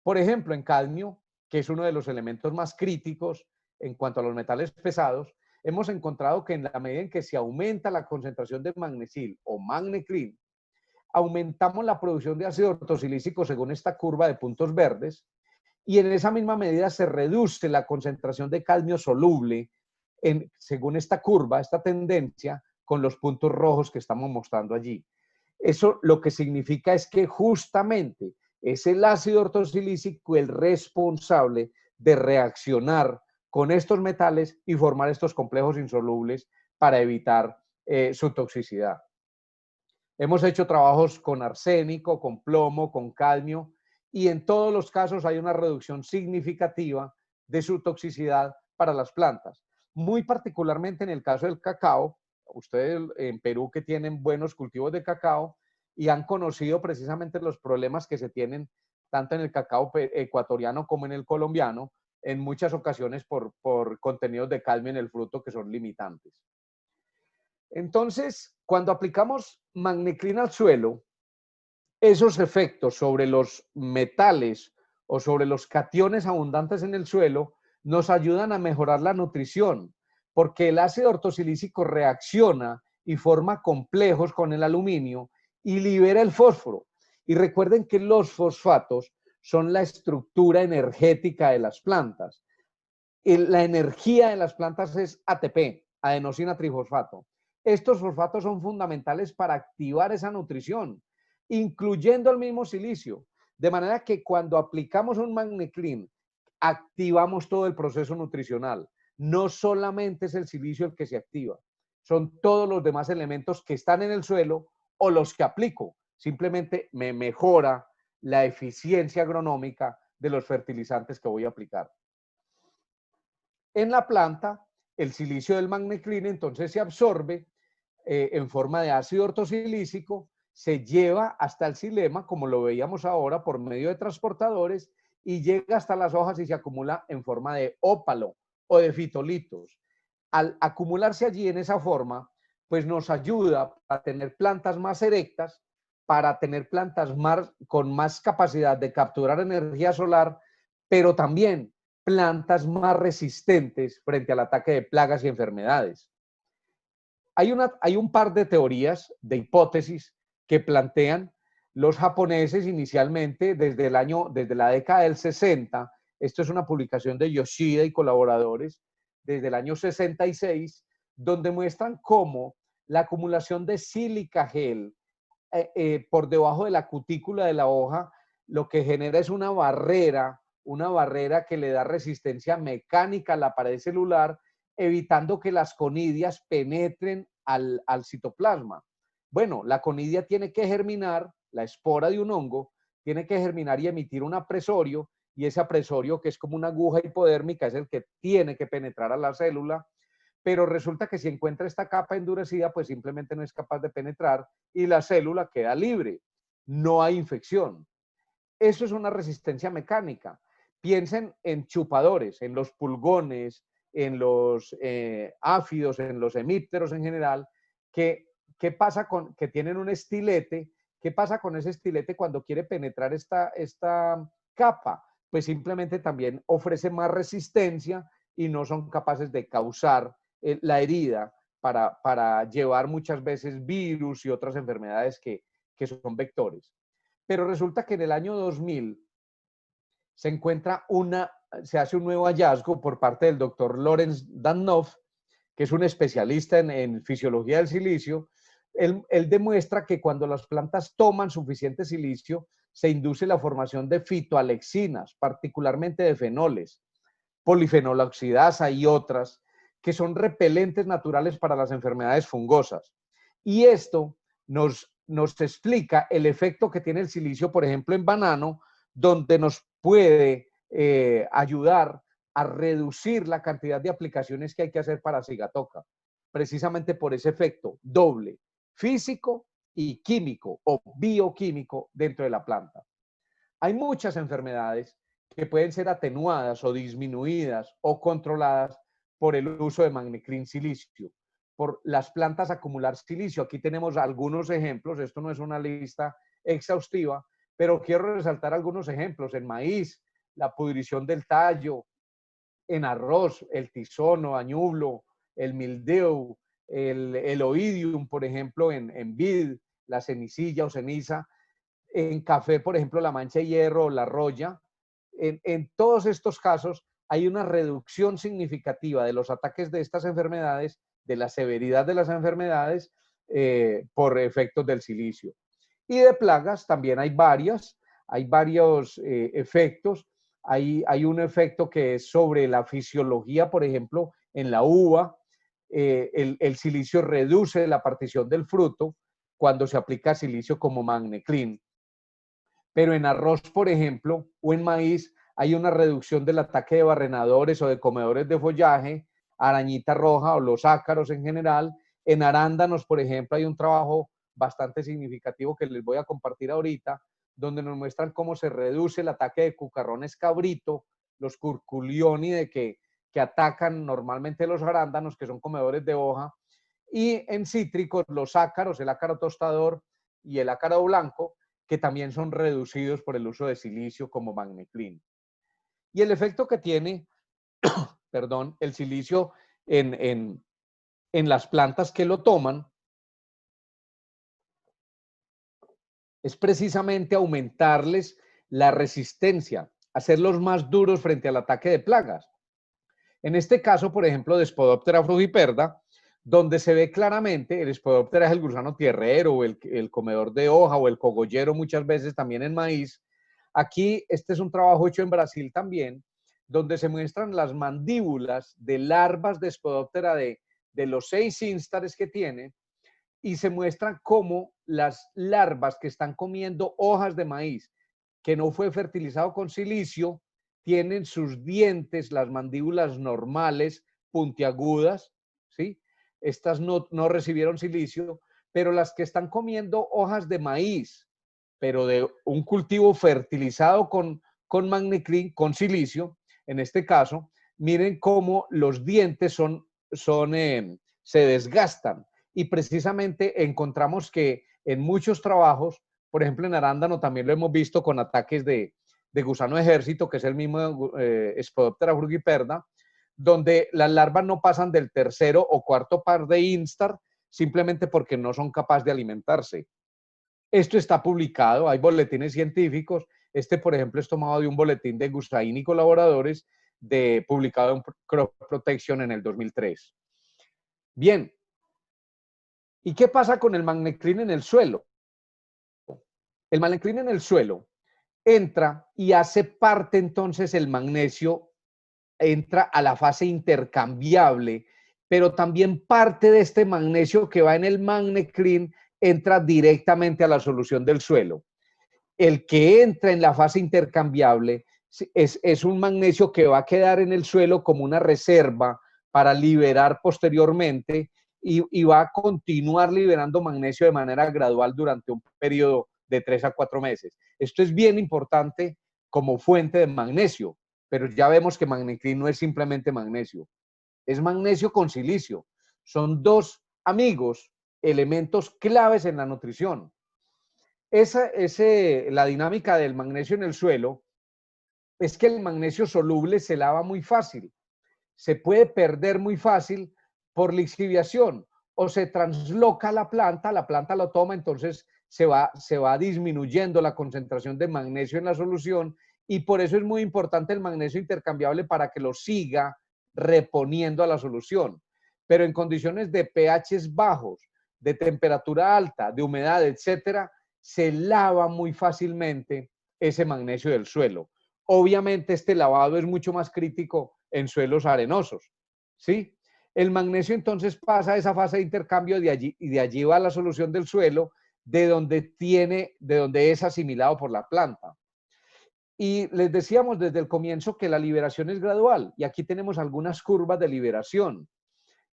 Por ejemplo, en cadmio, que es uno de los elementos más críticos en cuanto a los metales pesados, hemos encontrado que en la medida en que se aumenta la concentración de magnesil o MagneClean, aumentamos la producción de ácido ortosilícico según esta curva de puntos verdes, y en esa misma medida se reduce la concentración de cadmio soluble según esta curva, esta tendencia, con los puntos rojos que estamos mostrando allí. Eso lo que significa es que justamente es el ácido ortosilícico el responsable de reaccionar con estos metales y formar estos complejos insolubles para evitar su toxicidad. Hemos hecho trabajos con arsénico, con plomo, con cadmio, y en todos los casos hay una reducción significativa de su toxicidad para las plantas. Muy particularmente en el caso del cacao, ustedes en Perú que tienen buenos cultivos de cacao y han conocido precisamente los problemas que se tienen tanto en el cacao ecuatoriano como en el colombiano, en muchas ocasiones por contenidos de cadmio en el fruto que son limitantes. Entonces, cuando aplicamos MagneClean al suelo, esos efectos sobre los metales o sobre los cationes abundantes en el suelo nos ayudan a mejorar la nutrición, porque el ácido ortosilícico reacciona y forma complejos con el aluminio y libera el fósforo. Y recuerden que los fosfatos son la estructura energética de las plantas. La energía de las plantas es ATP, adenosina trifosfato. Estos fosfatos son fundamentales para activar esa nutrición, incluyendo el mismo silicio. De manera que cuando aplicamos un MagneClean, activamos todo el proceso nutricional. No solamente es el silicio el que se activa, son todos los demás elementos que están en el suelo o los que aplico. Simplemente me mejora la eficiencia agronómica de los fertilizantes que voy a aplicar. En la planta, el silicio del MagneClean entonces se absorbe en forma de ácido ortosilícico se lleva hasta el xilema, como lo veíamos ahora, por medio de transportadores, y llega hasta las hojas y se acumula en forma de ópalo o de fitolitos. Al acumularse allí en esa forma, pues nos ayuda a tener plantas más erectas, para tener plantas con más capacidad de capturar energía solar, pero también plantas más resistentes frente al ataque de plagas y enfermedades. Hay un par de teorías, de hipótesis, que plantean los japoneses inicialmente desde la década del 60. Esto es una publicación de Yoshida y colaboradores desde el año 66, donde muestran cómo la acumulación de sílica gel por debajo de la cutícula de la hoja lo que genera es una barrera que le da resistencia mecánica a la pared celular, evitando que las conidias penetren al citoplasma. Bueno, la conidia tiene que germinar, la espora de un hongo, tiene que germinar y emitir un apresorio, y ese apresorio, que es como una aguja hipodérmica, es el que tiene que penetrar a la célula, pero resulta que si encuentra esta capa endurecida, pues simplemente no es capaz de penetrar y la célula queda libre. No hay infección. Eso es una resistencia mecánica. Piensen en chupadores, en los pulgones, en los áfidos, en los hemípteros en general, ¿qué pasa que tienen un estilete? ¿Qué pasa con ese estilete cuando quiere penetrar esta capa? Pues simplemente también ofrece más resistencia y no son capaces de causar la herida para llevar muchas veces virus y otras enfermedades que son vectores. Pero resulta que en el año 2000 se hace un nuevo hallazgo por parte del doctor Lorenz Danoff, que es un especialista en fisiología del silicio. Él demuestra que cuando las plantas toman suficiente silicio, se induce la formación de fitoalexinas, particularmente de fenoles, polifenoloxidasa y otras, que son repelentes naturales para las enfermedades fungosas. Y esto nos explica el efecto que tiene el silicio, por ejemplo, en banano, donde nos puede ayudar a reducir la cantidad de aplicaciones que hay que hacer para sigatoca, precisamente por ese efecto doble, físico y químico o bioquímico dentro de la planta. Hay muchas enfermedades que pueden ser atenuadas o disminuidas o controladas por el uso de Magneclin silicio, por las plantas acumular silicio. Aquí tenemos algunos ejemplos, esto no es una lista exhaustiva, pero quiero resaltar algunos ejemplos. En maíz, la pudrición del tallo; en arroz, el tizono, añublo, el mildew, el oidium, por ejemplo, en vid, la cenicilla o ceniza; en café, por ejemplo, la mancha de hierro o la roya. En todos estos casos hay una reducción significativa de los ataques de estas enfermedades, de la severidad de las enfermedades por efectos del silicio. Y de plagas también hay varios efectos. Hay un efecto que es sobre la fisiología, por ejemplo, en la uva. El silicio reduce la partición del fruto cuando se aplica silicio como Magneclin. Pero en arroz, por ejemplo, o en maíz, hay una reducción del ataque de barrenadores o de comedores de follaje, arañita roja o los ácaros en general. En arándanos, por ejemplo, hay un trabajo bastante significativo que les voy a compartir ahorita, donde nos muestran cómo se reduce el ataque de cucarrones cabrito, los curculionidae que atacan normalmente los arándanos, que son comedores de hoja. Y en cítricos, los ácaros, el ácaro tostador y el ácaro blanco, que también son reducidos por el uso de silicio como Magneclin. Y el efecto que tiene, perdón, el silicio en las plantas que lo toman es precisamente aumentarles la resistencia, hacerlos más duros frente al ataque de plagas. En este caso, por ejemplo, de Spodoptera frugiperda, donde se ve claramente, el Spodoptera es el gusano tierrero, o el comedor de hoja, o el cogollero muchas veces también en maíz. Aquí, este es un trabajo hecho en Brasil también, donde se muestran las mandíbulas de larvas de Spodoptera de los 6 instares que tiene, y se muestran cómo las larvas que están comiendo hojas de maíz que no fue fertilizado con silicio, tienen sus dientes, las mandíbulas normales, puntiagudas, ¿sí? Estas no recibieron silicio, pero las que están comiendo hojas de maíz, pero de un cultivo fertilizado con Magniclean, con silicio, en este caso, miren cómo los dientes se desgastan. Y precisamente encontramos que en muchos trabajos, por ejemplo en arándano también lo hemos visto con ataques de gusano ejército, que es el mismo Spodoptera frugiperda, donde las larvas no pasan del tercero o cuarto par de instar simplemente porque no son capaces de alimentarse. Esto está publicado, hay boletines científicos. Este, por ejemplo, es tomado de un boletín de Gusain y colaboradores publicado en Crop Protection en el 2003. Bien, ¿y qué pasa con el Magniclean en el suelo? El Magniclean en el suelo entra y hace parte entonces el magnesio, entra a la fase intercambiable, pero también parte de este magnesio que va en el Magniclean entra directamente a la solución del suelo. El que entra en la fase intercambiable es un magnesio que va a quedar en el suelo como una reserva para liberar posteriormente y va a continuar liberando magnesio de manera gradual durante un periodo de 3 a 4 meses. Esto es bien importante como fuente de magnesio, pero ya vemos que Magniclean no es simplemente magnesio, es magnesio con silicio. Son dos amigos, elementos claves en la nutrición. La dinámica del magnesio en el suelo es que el magnesio soluble se lava muy fácil, se puede perder muy fácil por lixiviación o se transloca la planta lo toma, entonces se va disminuyendo la concentración de magnesio en la solución y por eso es muy importante el magnesio intercambiable para que lo siga reponiendo a la solución. Pero en condiciones de pHs bajos, de temperatura alta, de humedad, etcétera, se lava muy fácilmente ese magnesio del suelo. Obviamente este lavado es mucho más crítico en suelos arenosos, ¿sí? El magnesio entonces pasa a esa fase de intercambio y de allí va a la solución del suelo, de donde es asimilado por la planta. Y les decíamos desde el comienzo que la liberación es gradual y aquí tenemos algunas curvas de liberación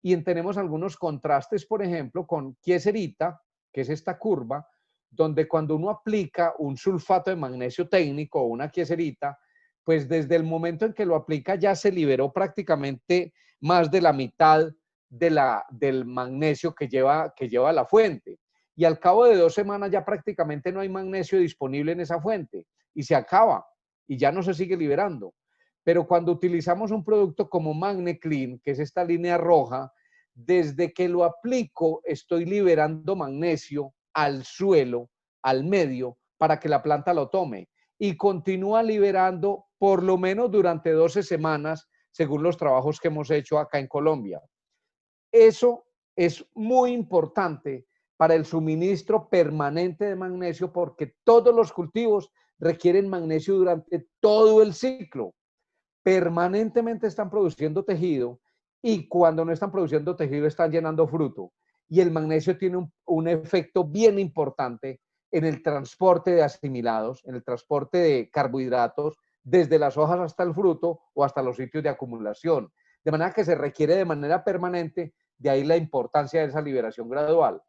y tenemos algunos contrastes, por ejemplo, con Kieserita, que es esta curva, donde cuando uno aplica un sulfato de magnesio técnico o una Kieserita, pues desde el momento en que lo aplica ya se liberó prácticamente más de la mitad del magnesio que lleva la fuente. Y al cabo de 2 semanas ya prácticamente no hay magnesio disponible en esa fuente y se acaba y ya no se sigue liberando. Pero cuando utilizamos un producto como Magniclean, que es esta línea roja, desde que lo aplico estoy liberando magnesio al suelo, al medio, para que la planta lo tome. Y continúa liberando por lo menos durante 12 semanas, según los trabajos que hemos hecho acá en Colombia. Eso es muy importante para el suministro permanente de magnesio porque todos los cultivos requieren magnesio durante todo el ciclo. Permanentemente están produciendo tejido y cuando no están produciendo tejido están llenando fruto. Y el magnesio tiene un efecto bien importante en el transporte de asimilados, en el transporte de carbohidratos desde las hojas hasta el fruto o hasta los sitios de acumulación. De manera que se requiere de manera permanente, de ahí la importancia de esa liberación gradual.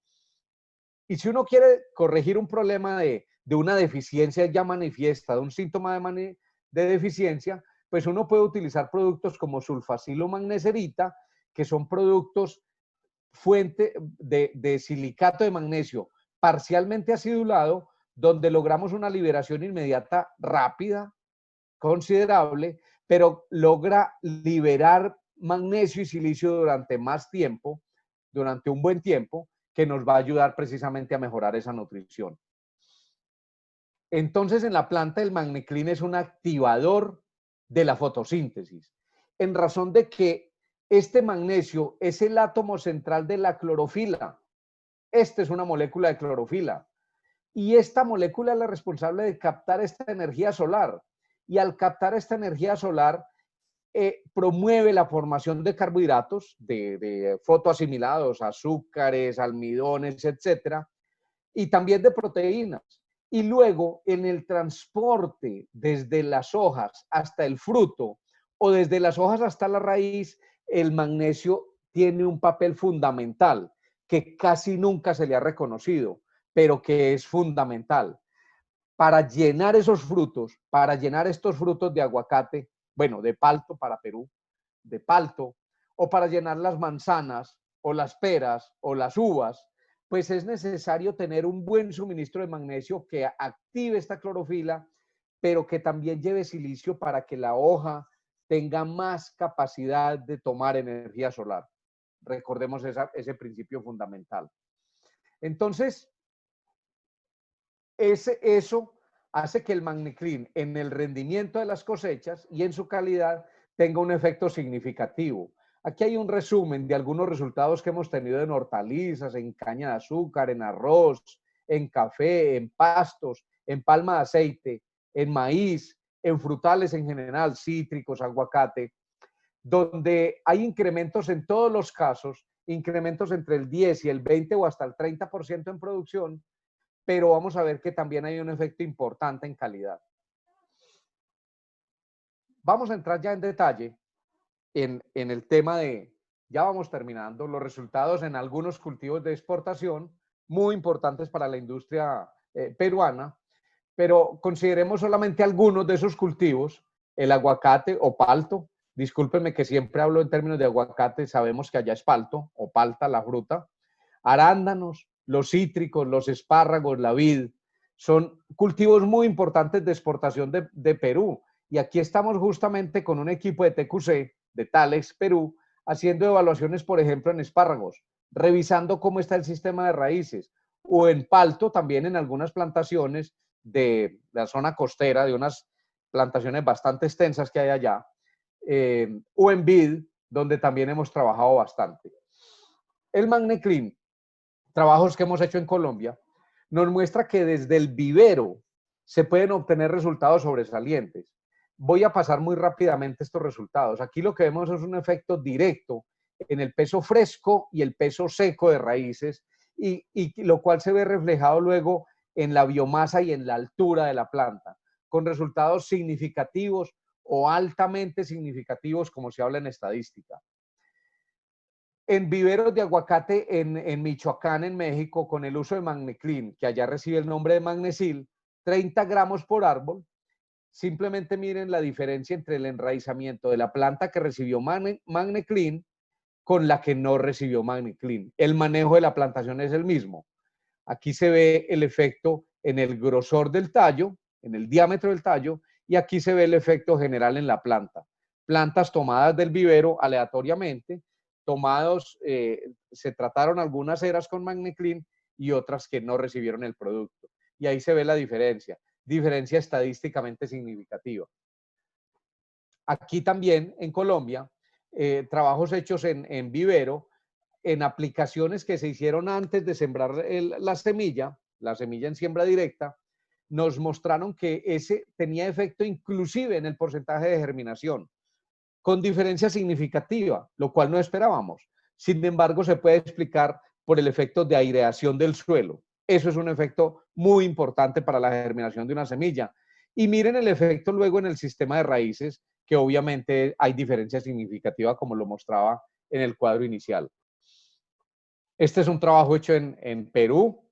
Y si uno quiere corregir un problema de una deficiencia ya manifiesta, de un síntoma de deficiencia, pues uno puede utilizar productos como sulfacilo-magneserita, que son productos fuente de silicato de magnesio parcialmente acidulado, donde logramos una liberación inmediata rápida, considerable, pero logra liberar magnesio y silicio durante más tiempo, durante un buen tiempo, que nos va a ayudar precisamente a mejorar esa nutrición. Entonces, en la planta el Magniclean es un activador de la fotosíntesis, en razón de que este magnesio es el átomo central de la clorofila. Esta es una molécula de clorofila. Y esta molécula es la responsable de captar esta energía solar. Y al captar esta energía solar, promueve la formación de carbohidratos, de fotoasimilados, azúcares, almidones, etcétera, y también de proteínas. Y luego, en el transporte desde las hojas hasta el fruto o desde las hojas hasta la raíz, el magnesio tiene un papel fundamental. que casi nunca se le ha reconocido, pero que es fundamental. Para llenar esos frutos, para llenar estos frutos de aguacate, bueno, de palto para Perú, de palto, o para llenar las manzanas, o las peras, o las uvas, pues es necesario tener un buen suministro de magnesio que active esta clorofila, pero que también lleve silicio para que la hoja tenga más capacidad de tomar energía solar. Recordemos ese principio fundamental. Entonces, eso hace que el Magniclean en el rendimiento de las cosechas y en su calidad tenga un efecto significativo. Aquí hay un resumen de algunos resultados que hemos tenido en hortalizas, en caña de azúcar, en arroz, en café, en pastos, en palma de aceite, en maíz, en frutales en general, cítricos, aguacate, donde hay incrementos en todos los casos, incrementos entre el 10 y el 20 o hasta el 30% en producción, pero vamos a ver que también hay un efecto importante en calidad. Vamos a entrar ya en detalle en el tema de, ya vamos terminando, los resultados en algunos cultivos de exportación muy importantes para la industria peruana, pero consideremos solamente algunos de esos cultivos, el aguacate o palto. Discúlpenme que siempre hablo en términos de aguacate, sabemos que allá es palto o palta la fruta. Arándanos, los cítricos, los espárragos, la vid, son cultivos muy importantes de exportación de Perú. Y aquí estamos justamente con un equipo de TQC, de Talex Perú, haciendo evaluaciones, por ejemplo, en espárragos, revisando cómo está el sistema de raíces, o en palto también en algunas plantaciones de la zona costera, de unas plantaciones bastante extensas que hay allá, o en vid, donde también hemos trabajado bastante. El Magniclean, trabajos que hemos hecho en Colombia, nos muestra que desde el vivero se pueden obtener resultados sobresalientes. Voy a pasar muy rápidamente estos resultados. Aquí lo que vemos es un efecto directo en el peso fresco y el peso seco de raíces, y lo cual se ve reflejado luego en la biomasa y en la altura de la planta, con resultados significativos o altamente significativos, como se habla en estadística. En viveros de aguacate en Michoacán, en México, con el uso de Magniclean, que allá recibe el nombre de Magnesil, 30 gramos por árbol. Simplemente miren la diferencia entre el enraizamiento de la planta que recibió Magniclean con la que no recibió Magniclean. El manejo de la plantación es el mismo. Aquí se ve el efecto en el grosor del tallo, en el diámetro del tallo, y aquí se ve el efecto general en la planta. Plantas tomadas del vivero aleatoriamente, se trataron algunas eras con Magniclean y otras que no recibieron el producto. Y ahí se ve la diferencia estadísticamente significativa. Aquí también en Colombia, trabajos hechos en vivero, en aplicaciones que se hicieron antes de sembrar la semilla en siembra directa, nos mostraron que ese tenía efecto inclusive en el porcentaje de germinación, con diferencia significativa, lo cual no esperábamos. Sin embargo, se puede explicar por el efecto de aireación del suelo. Eso es un efecto muy importante para la germinación de una semilla. Y miren el efecto luego en el sistema de raíces, que obviamente hay diferencia significativa, como lo mostraba en el cuadro inicial. Este es un trabajo hecho en Perú,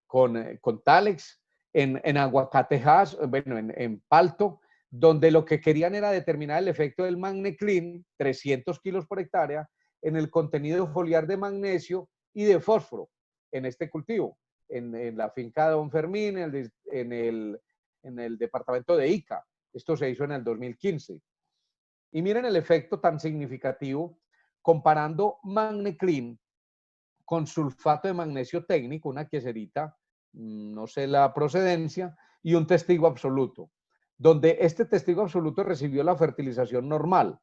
con Talex, en aguacatejas, bueno, en palto, donde lo que querían era determinar el efecto del Magniclean, 300 kilos por hectárea, en el contenido foliar de magnesio y de fósforo en este cultivo, en la finca de Don Fermín, en el departamento de Ica. Esto se hizo en el 2015. Y miren el efecto tan significativo comparando Magniclean con sulfato de magnesio técnico, una queserita, no sé la procedencia, y un testigo absoluto, donde este testigo absoluto recibió la fertilización normal.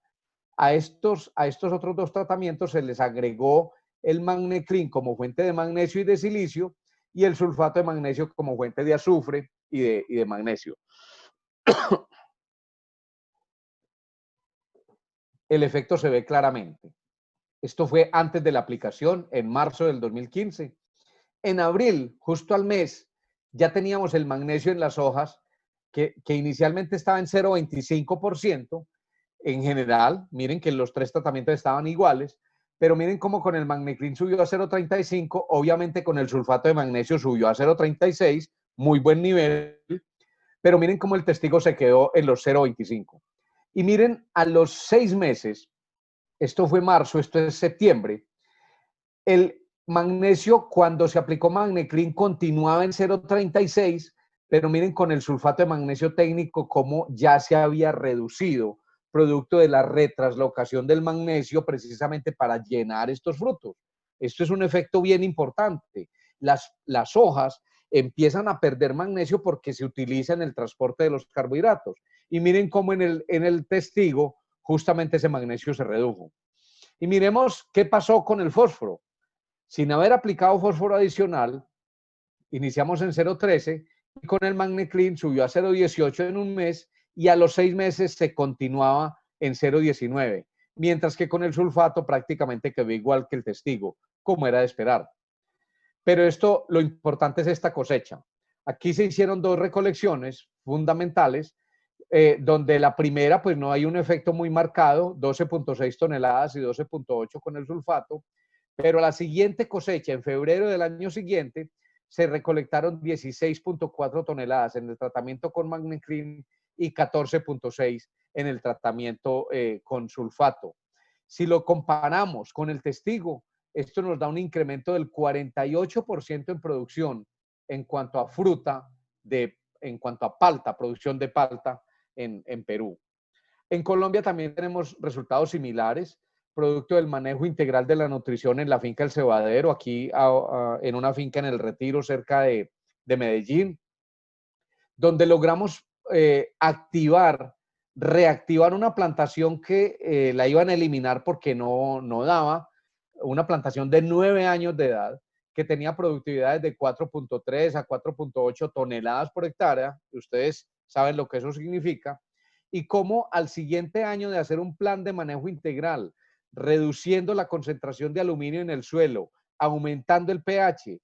A estos otros dos tratamientos se les agregó el Magniclean como fuente de magnesio y de silicio, y el sulfato de magnesio como fuente de azufre y de magnesio. El efecto se ve claramente. Esto fue antes de la aplicación, en marzo del 2015. En abril, justo al mes, ya teníamos el magnesio en las hojas, que inicialmente estaba en 0,25%. En general, miren que los tres tratamientos estaban iguales, pero miren cómo con el Magneclin subió a 0,35, obviamente con el sulfato de magnesio subió a 0,36, muy buen nivel, pero miren cómo el testigo se quedó en los 0,25. Y miren, a los 6 meses, esto fue marzo, esto es septiembre, el magnesio cuando se aplicó Magneclin continuaba en 0,36, pero miren con el sulfato de magnesio técnico cómo ya se había reducido, producto de la retraslocación del magnesio precisamente para llenar estos frutos. Esto es un efecto bien importante. Las hojas empiezan a perder magnesio porque se utiliza en el transporte de los carbohidratos. Y miren cómo en el testigo justamente ese magnesio se redujo. Y miremos qué pasó con el fósforo. Sin haber aplicado fósforo adicional, iniciamos en 0,13 y con el Magneclin subió a 0,18 en un mes y a los 6 meses se continuaba en 0,19, mientras que con el sulfato prácticamente quedó igual que el testigo, como era de esperar. Pero esto, lo importante es esta cosecha. Aquí se hicieron 2 recolecciones fundamentales, donde la primera, pues no hay un efecto muy marcado, 12,6 toneladas y 12,8 con el sulfato, pero la siguiente cosecha, en febrero del año siguiente, se recolectaron 16,4 toneladas en el tratamiento con Magneclin y 14,6 en el tratamiento con sulfato. Si lo comparamos con el testigo, esto nos da un incremento del 48% en producción en cuanto a fruta, en cuanto a palta, producción de palta en Perú. En Colombia también tenemos resultados similares, producto del manejo integral de la nutrición en la finca El Cebadero, aquí en una finca en El Retiro, cerca de Medellín, donde logramos reactivar una plantación que la iban a eliminar porque no daba, una plantación de 9 años de edad, que tenía productividades de 4,3 a 4,8 toneladas por hectárea. Ustedes saben lo que eso significa. Y cómo al siguiente año de hacer un plan de manejo integral, reduciendo la concentración de aluminio en el suelo, aumentando el pH,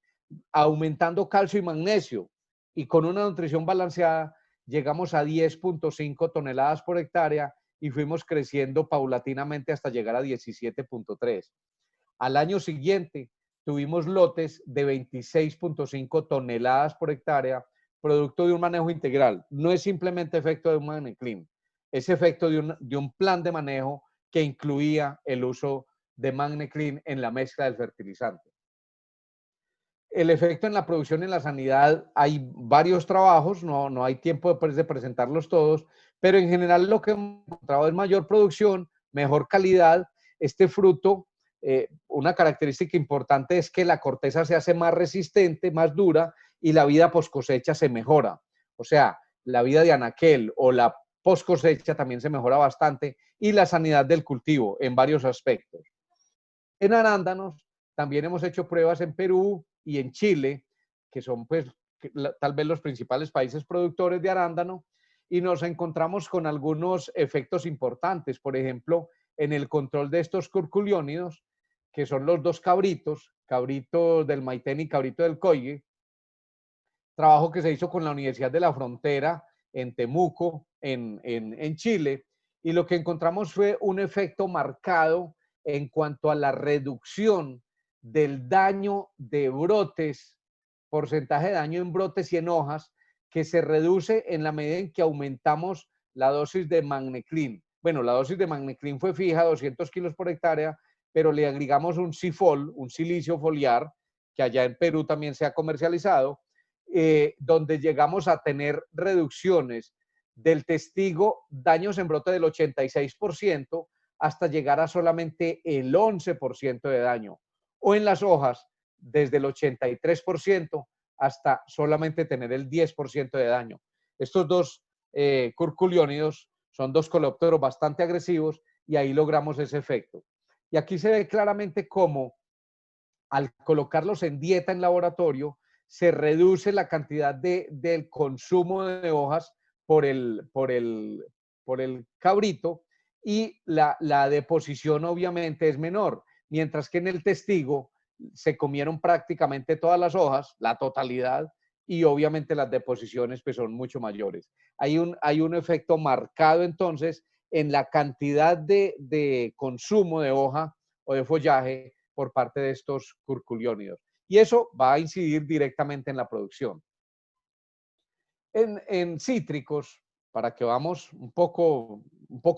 aumentando calcio y magnesio, y con una nutrición balanceada, llegamos a 10,5 toneladas por hectárea y fuimos creciendo paulatinamente hasta llegar a 17,3. Al año siguiente tuvimos lotes de 26,5 toneladas por hectárea, producto de un manejo integral. No es simplemente efecto de un Magneclin, es efecto de un plan de manejo que incluía el uso de Magneclin en la mezcla del fertilizante. El efecto en la producción y en la sanidad, hay varios trabajos, no hay tiempo de presentarlos todos, pero en general lo que hemos encontrado es mayor producción, mejor calidad. Este fruto, una característica importante es que la corteza se hace más resistente, más dura, y la vida post cosecha se mejora. O sea, la vida de anaquel o la post cosecha también se mejora bastante, y la sanidad del cultivo en varios aspectos. En arándanos también hemos hecho pruebas en Perú y en Chile, que son pues tal vez los principales países productores de arándano, y nos encontramos con algunos efectos importantes. Por ejemplo, en el control de estos curculiónidos, que son los 2 cabritos, cabrito del Maitén y cabrito del Coille, trabajo que se hizo con la Universidad de la Frontera en Temuco, en Chile, y lo que encontramos fue un efecto marcado en cuanto a la reducción del daño de brotes, porcentaje de daño en brotes y en hojas, que se reduce en la medida en que aumentamos la dosis de Magneclin. Bueno, la dosis de Magneclin fue fija, 200 kilos por hectárea, pero le agregamos un Cifol, un silicio foliar, que allá en Perú también se ha comercializado, donde llegamos a tener reducciones del testigo, daños en brote del 86%, hasta llegar a solamente el 11% de daño. O en las hojas, desde el 83% hasta solamente tener el 10% de daño. Estos 2 curculiónidos son 2 coleópteros bastante agresivos y ahí logramos ese efecto. Y aquí se ve claramente cómo al colocarlos en dieta en laboratorio, se reduce la cantidad del consumo de hojas por el cabrito, y la deposición obviamente es menor, mientras que en el testigo se comieron prácticamente todas las hojas, la totalidad, y obviamente las deposiciones pues son mucho mayores. Hay un efecto marcado entonces en la cantidad de consumo de hoja o de follaje por parte de estos curculiónidos. Y eso va a incidir directamente en la producción. En cítricos, para que vamos un poco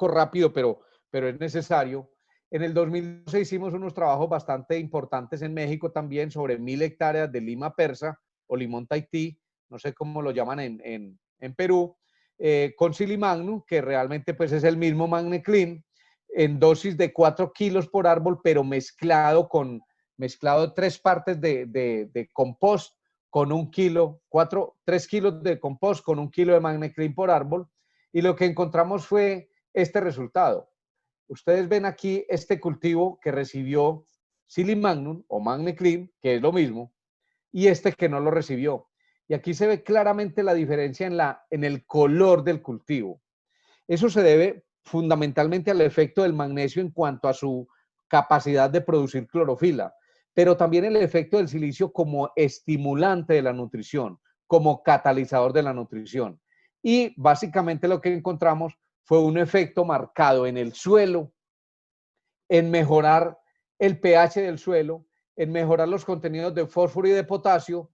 rápido, pero es necesario, en el 2012 hicimos unos trabajos bastante importantes en México también sobre 1000 hectáreas de lima persa o limón Tahití, no sé cómo lo llaman en Perú, con Silimagnum, que realmente pues es el mismo Magneclean, en dosis de 4 kilos por árbol, pero mezclado 3 partes de compost con 1 kilo, 3 kilos de compost con 1 kilo de Magneclean por árbol, y lo que encontramos fue este resultado. Ustedes ven aquí este cultivo que recibió Silimagnum o Magneclean, que es lo mismo, y este que no lo recibió. Y aquí se ve claramente la diferencia en el color del cultivo. Eso se debe fundamentalmente al efecto del magnesio en cuanto a su capacidad de producir clorofila, pero también el efecto del silicio como estimulante de la nutrición, como catalizador de la nutrición. Y básicamente lo que encontramos fue un efecto marcado en el suelo, en mejorar el pH del suelo, en mejorar los contenidos de fósforo y de potasio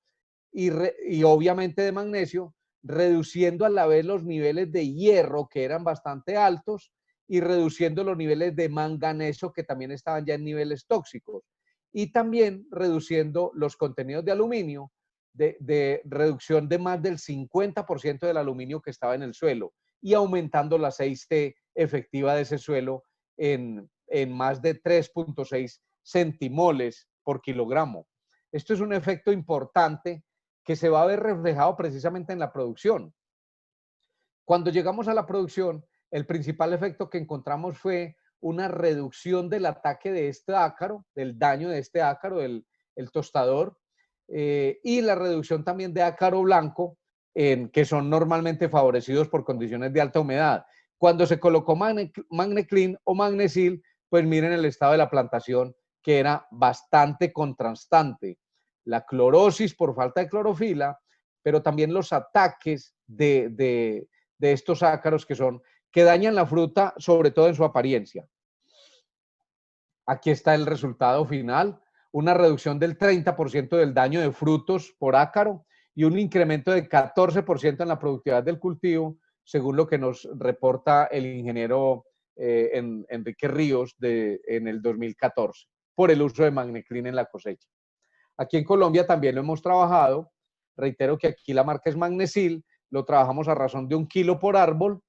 y obviamente de magnesio, reduciendo a la vez los niveles de hierro que eran bastante altos y reduciendo los niveles de manganeso que también estaban ya en niveles tóxicos y también reduciendo los contenidos de aluminio, de reducción de más del 50% del aluminio que estaba en el suelo y aumentando la 6T efectiva de ese suelo en más de 3.6 centimoles por kilogramo. Esto es un efecto importante que se va a ver reflejado precisamente en la producción. Cuando llegamos a la producción, el principal efecto que encontramos fue una reducción del ataque de este ácaro, del daño de este ácaro, el tostador, y la reducción también de ácaro blanco, que son normalmente favorecidos por condiciones de alta humedad. Cuando se colocó Magneclean o Magnesil, pues miren el estado de la plantación, que era bastante contrastante. La clorosis por falta de clorofila, pero también los ataques de estos ácaros que dañan la fruta, sobre todo en su apariencia. Aquí está el resultado final, una reducción del 30% del daño de frutos por ácaro y un incremento del 14% en la productividad del cultivo, según lo que nos reporta el ingeniero Enrique Ríos en el 2014, por el uso de Magneclean en la cosecha. Aquí en Colombia también lo hemos trabajado, reitero que aquí la marca es Magnesil, lo trabajamos a razón de 1 kilo por árbol,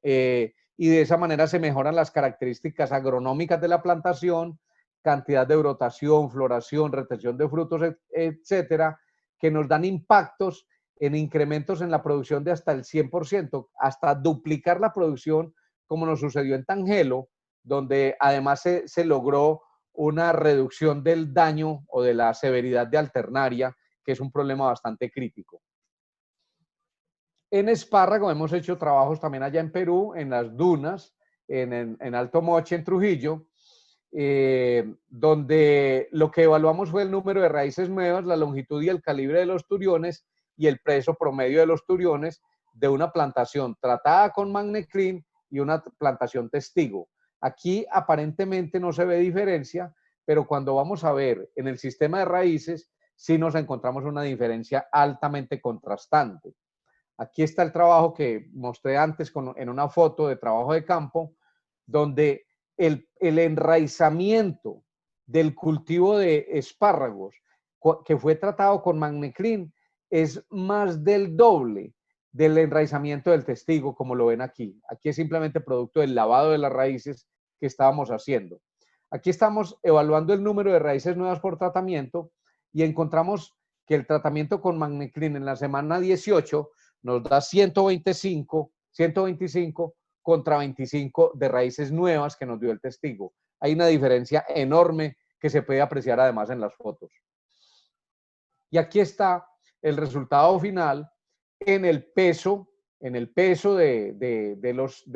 y de esa manera se mejoran las características agronómicas de la plantación, cantidad de brotación, floración, retención de frutos, etcétera, que nos dan impactos en incrementos en la producción de hasta el 100%, hasta duplicar la producción, como nos sucedió en Tangelo, donde además se logró una reducción del daño o de la severidad de alternaria, que es un problema bastante crítico. En espárrago hemos hecho trabajos también allá en Perú, en las dunas, en Alto Moche, en Trujillo, donde lo que evaluamos fue el número de raíces nuevas, la longitud y el calibre de los turiones y el peso promedio de los turiones de una plantación tratada con Magneclean y una plantación testigo. Aquí aparentemente no se ve diferencia, pero cuando vamos a ver en el sistema de raíces, sí nos encontramos una diferencia altamente contrastante. Aquí está el trabajo que mostré antes en una foto de trabajo de campo, donde el enraizamiento del cultivo de espárragos que fue tratado con Magneclean es más del doble del enraizamiento del testigo, como lo ven aquí. Aquí es simplemente producto del lavado de las raíces que estábamos haciendo. Aquí estamos evaluando el número de raíces nuevas por tratamiento y encontramos que el tratamiento con Magneclean en la semana 18 nos da 125 contra 25 de raíces nuevas que nos dio el testigo. Hay una diferencia enorme que se puede apreciar además en las fotos. Y aquí está el resultado final en el peso de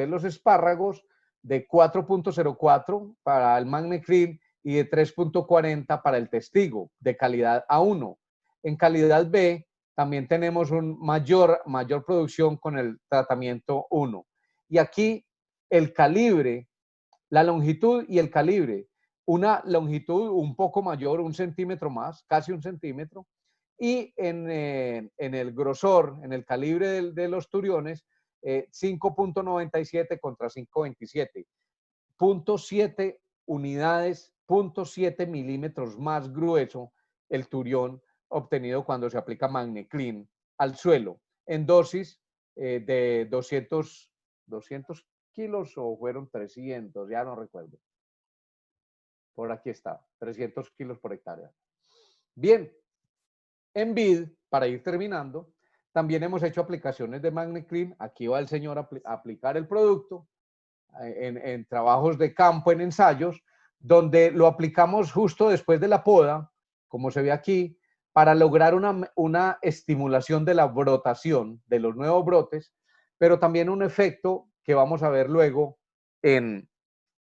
los espárragos de 4.04 para el Magneclean y de 3.40 para el testigo de calidad A1. En calidad B también tenemos una mayor producción con el tratamiento 1. Y aquí el calibre, la longitud y el calibre una longitud un poco mayor, 1 centímetro más, casi 1 centímetro, y en el grosor, en el calibre de los turiones, 5.97 contra 5.27, 0.7 unidades, 0.7 milímetros más grueso el turión obtenido cuando se aplica MagneClean al suelo, en dosis de 200 kilos o fueron 300, ya no recuerdo. Por aquí está, 300 kilos por hectárea. Bien, en vid, para ir terminando, también hemos hecho aplicaciones de MagneClean. Aquí va el señor a aplicar el producto en trabajos de campo, en ensayos, donde lo aplicamos justo después de la poda, como se ve aquí, para lograr una estimulación de la brotación de los nuevos brotes, pero también un efecto que vamos a ver luego en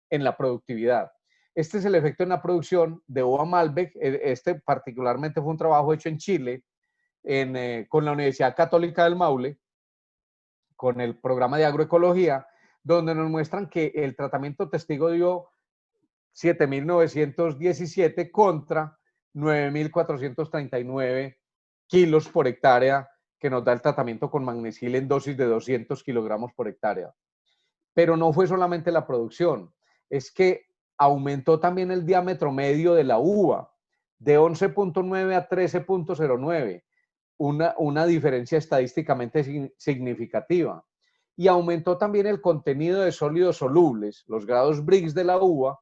la productividad. Este es el efecto en la producción de uva Malbec. Este particularmente fue un trabajo hecho en Chile con la Universidad Católica del Maule, con el programa de agroecología, donde nos muestran que el tratamiento testigo dio 7.917 contra 9.439 kilos por hectárea que nos da el tratamiento con magnesil en dosis de 200 kilogramos por hectárea. Pero no fue solamente la producción, es que aumentó también el diámetro medio de la uva de 11.9 a 13.09, una diferencia estadísticamente significativa. Y aumentó también el contenido de sólidos solubles, los grados Brix de la uva,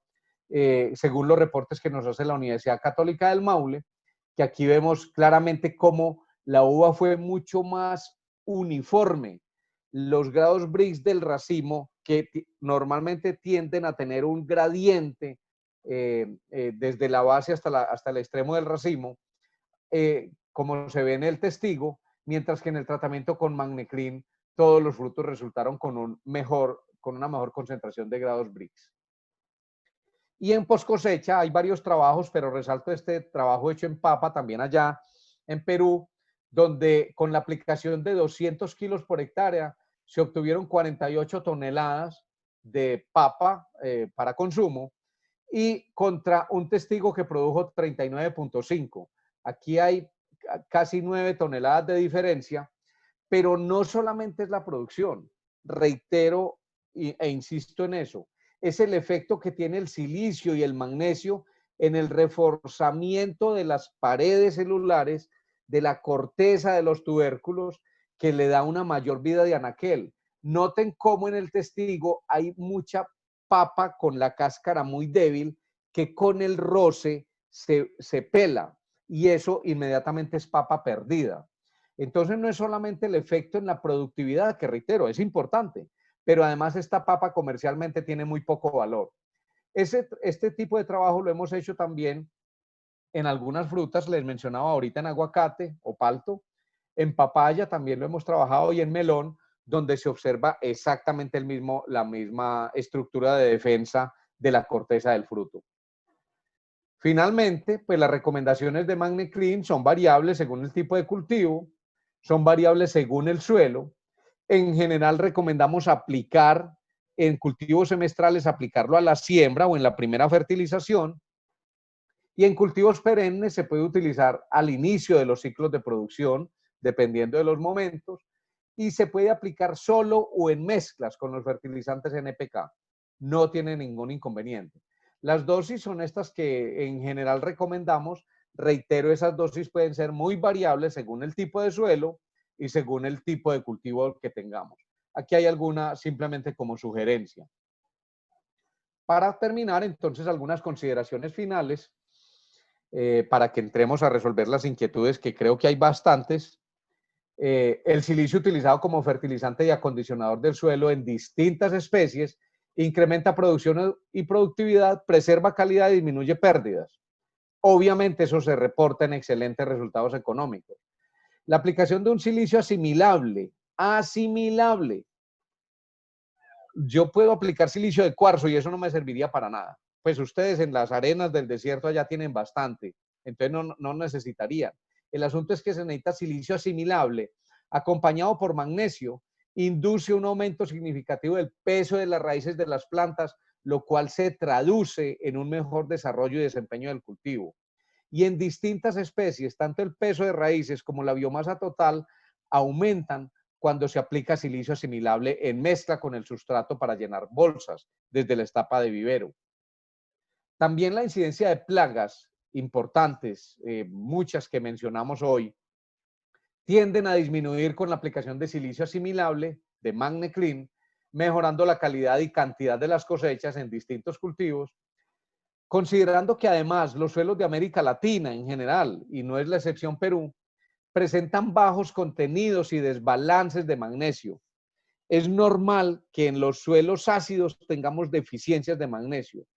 según los reportes que nos hace la Universidad Católica del Maule, que aquí vemos claramente cómo la uva fue mucho más uniforme. Los grados Brix del racimo, que normalmente tienden a tener un gradiente desde la base hasta el extremo del racimo, como se ve en el testigo, mientras que en el tratamiento con MagneClean todos los frutos resultaron con una mejor concentración de grados Brix. Y en post cosecha hay varios trabajos, pero resalto este trabajo hecho en papa, también allá en Perú, donde con la aplicación de 200 kilos por hectárea se obtuvieron 48 toneladas de papa para consumo, y contra un testigo que produjo 39.5. Aquí hay casi 9 toneladas de diferencia, pero no solamente es la producción, reitero e insisto en eso, es el efecto que tiene el silicio y el magnesio en el reforzamiento de las paredes celulares, de la corteza de los tubérculos, que le da una mayor vida de anaquel. Noten cómo en el testigo hay mucha papa con la cáscara muy débil que con el roce se pela, y eso inmediatamente es papa perdida. Entonces no es solamente el efecto en la productividad, que reitero, es importante, pero además esta papa comercialmente tiene muy poco valor. Este tipo de trabajo lo hemos hecho también en algunas frutas, les mencionaba ahorita en aguacate o palto, en papaya también lo hemos trabajado, y en melón, donde se observa exactamente la misma estructura de defensa de la corteza del fruto. Finalmente, pues las recomendaciones de MagneClean son variables según el tipo de cultivo, son variables según el suelo. En general recomendamos aplicar en cultivos semestrales, aplicarlo a la siembra o en la primera fertilización, y en cultivos perennes se puede utilizar al inicio de los ciclos de producción, dependiendo de los momentos, y se puede aplicar solo o en mezclas con los fertilizantes NPK. No tiene ningún inconveniente. Las dosis son estas que en general recomendamos. Reitero, esas dosis pueden ser muy variables según el tipo de suelo y según el tipo de cultivo que tengamos. Aquí hay alguna simplemente como sugerencia. Para terminar, entonces, algunas consideraciones finales para que entremos a resolver las inquietudes, que creo que hay bastantes. El silicio utilizado como fertilizante y acondicionador del suelo en distintas especies incrementa producción y productividad, preserva calidad y disminuye pérdidas. Obviamente eso se reporta en excelentes resultados económicos. La aplicación de un silicio asimilable. Yo puedo aplicar silicio de cuarzo y eso no me serviría para nada. Pues ustedes en las arenas del desierto allá tienen bastante, entonces no necesitarían. El asunto es que se necesita silicio asimilable, acompañado por magnesio, induce un aumento significativo del peso de las raíces de las plantas, lo cual se traduce en un mejor desarrollo y desempeño del cultivo. Y en distintas especies, tanto el peso de raíces como la biomasa total aumentan cuando se aplica silicio asimilable en mezcla con el sustrato para llenar bolsas desde la etapa de vivero. También la incidencia de plagas importantes, muchas que mencionamos hoy, tienden a disminuir con la aplicación de silicio asimilable, de MagneClean, mejorando la calidad y cantidad de las cosechas en distintos cultivos, considerando que además los suelos de América Latina en general, y no es la excepción Perú, presentan bajos contenidos y desbalances de magnesio. Es normal que en los suelos ácidos tengamos deficiencias de magnesio,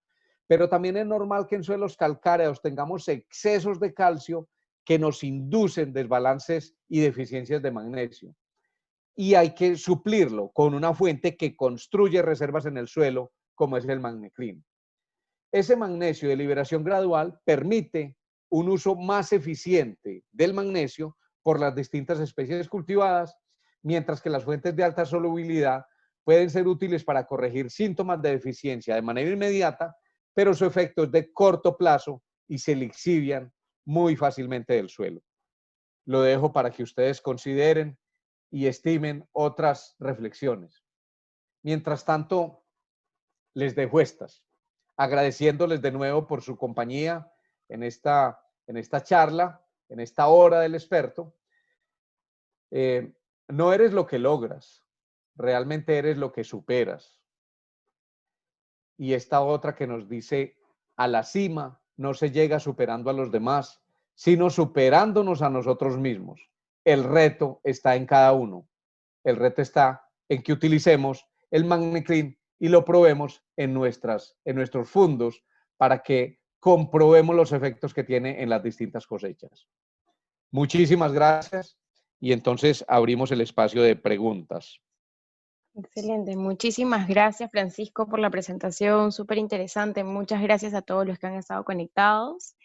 pero también es normal que en suelos calcáreos tengamos excesos de calcio que nos inducen desbalances y deficiencias de magnesio. Y hay que suplirlo con una fuente que construye reservas en el suelo, como es el MagneClean. Ese magnesio de liberación gradual permite un uso más eficiente del magnesio por las distintas especies cultivadas, mientras que las fuentes de alta solubilidad pueden ser útiles para corregir síntomas de deficiencia de manera inmediata, pero su efecto es de corto plazo y se lixivian muy fácilmente del suelo. Lo dejo para que ustedes consideren y estimen otras reflexiones. Mientras tanto, les dejo estas, agradeciéndoles de nuevo por su compañía en esta charla, en esta hora del experto. No eres lo que logras, realmente eres lo que superas. Y esta otra que nos dice, a la cima no se llega superando a los demás, sino superándonos a nosotros mismos. El reto está en cada uno. El reto está en que utilicemos el MagneClean y lo probemos en nuestros fundos para que comprobemos los efectos que tiene en las distintas cosechas. Muchísimas gracias y entonces abrimos el espacio de preguntas. Excelente, muchísimas gracias Francisco por la presentación, súper interesante. Muchas gracias a todos los que han estado conectados.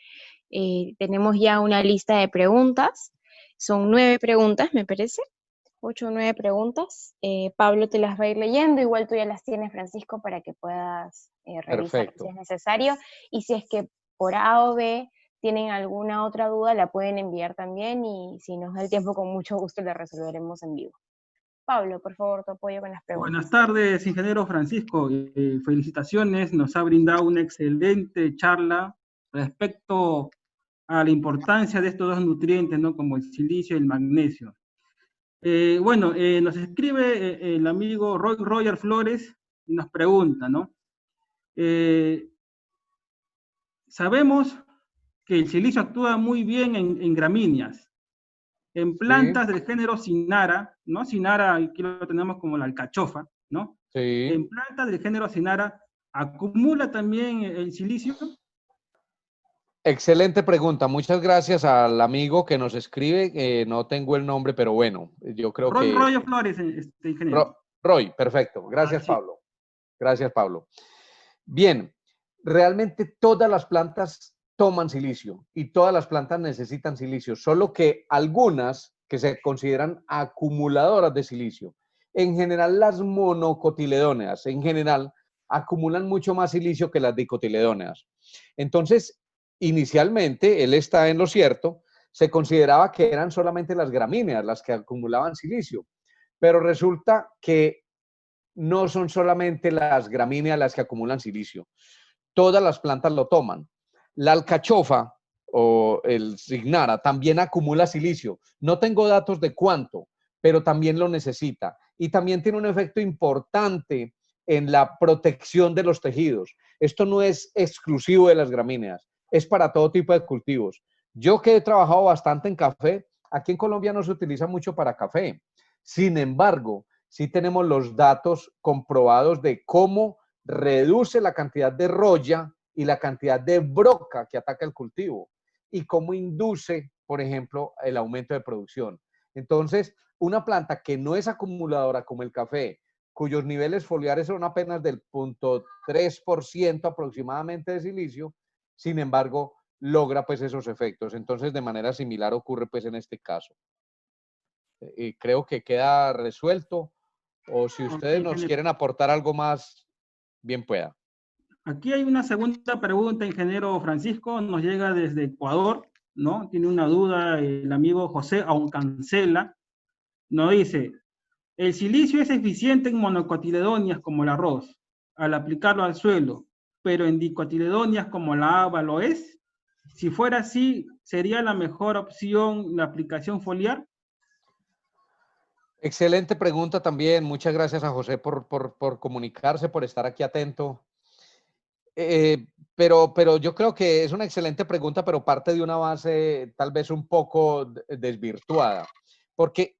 Tenemos ya una lista de preguntas, son 9 preguntas me parece, 8 o 9 preguntas. Pablo te las va a ir leyendo, igual tú ya las tienes Francisco para que puedas revisar si es necesario, y si es que por A o B tienen alguna otra duda la pueden enviar también y si nos da el tiempo con mucho gusto la resolveremos en vivo. Pablo, por favor, tu apoyo con las preguntas. Buenas tardes, ingeniero Francisco. Felicitaciones, nos ha brindado una excelente charla respecto a la importancia de estos dos nutrientes, ¿no? Como el silicio y el magnesio. Nos escribe el amigo Roger Flores y nos pregunta, ¿no? Sabemos que el silicio actúa muy bien en gramíneas. En plantas del género Cinara, ¿no? Cinara, aquí lo tenemos como la alcachofa, ¿no? Sí. En plantas del género Cinara, ¿acumula también el silicio? Excelente pregunta. Muchas gracias al amigo que nos escribe. No tengo el nombre, pero bueno, yo creo que... Roy Flores, ingeniero. Roy, perfecto. Gracias, sí. Pablo. Gracias, Pablo. Bien, realmente todas las plantas toman silicio y todas las plantas necesitan silicio, solo que algunas que se consideran acumuladoras de silicio, en general las monocotiledóneas, en general acumulan mucho más silicio que las dicotiledóneas. Entonces, inicialmente, él está en lo cierto, se consideraba que eran solamente las gramíneas las que acumulaban silicio, pero resulta que no son solamente las gramíneas las que acumulan silicio. Todas las plantas lo toman. La alcachofa o el Signara también acumula silicio. No tengo datos de cuánto, pero también lo necesita. Y también tiene un efecto importante en la protección de los tejidos. Esto no es exclusivo de las gramíneas, es para todo tipo de cultivos. Yo que he trabajado bastante en café, aquí en Colombia no se utiliza mucho para café. Sin embargo, sí tenemos los datos comprobados de cómo reduce la cantidad de roya y la cantidad de broca que ataca el cultivo y cómo induce, por ejemplo, el aumento de producción. Entonces, una planta que no es acumuladora como el café, cuyos niveles foliares son apenas del 0.3% aproximadamente de silicio, sin embargo, logra pues esos efectos. Entonces, de manera similar ocurre pues en este caso. Creo que queda resuelto, o si ustedes nos quieren aportar algo más, bien pueda. Aquí hay una segunda pregunta, ingeniero Francisco, nos llega desde Ecuador, ¿no? Tiene una duda el amigo José Aucancela, nos dice, ¿el silicio es eficiente en monocotiledonias como el arroz al aplicarlo al suelo, pero en dicotiledonias como la haba lo es? Si fuera así, ¿sería la mejor opción la aplicación foliar? Excelente pregunta también. Muchas gracias a José por comunicarse, por estar aquí atento. Pero yo creo que es una excelente pregunta, pero parte de una base tal vez un poco desvirtuada, porque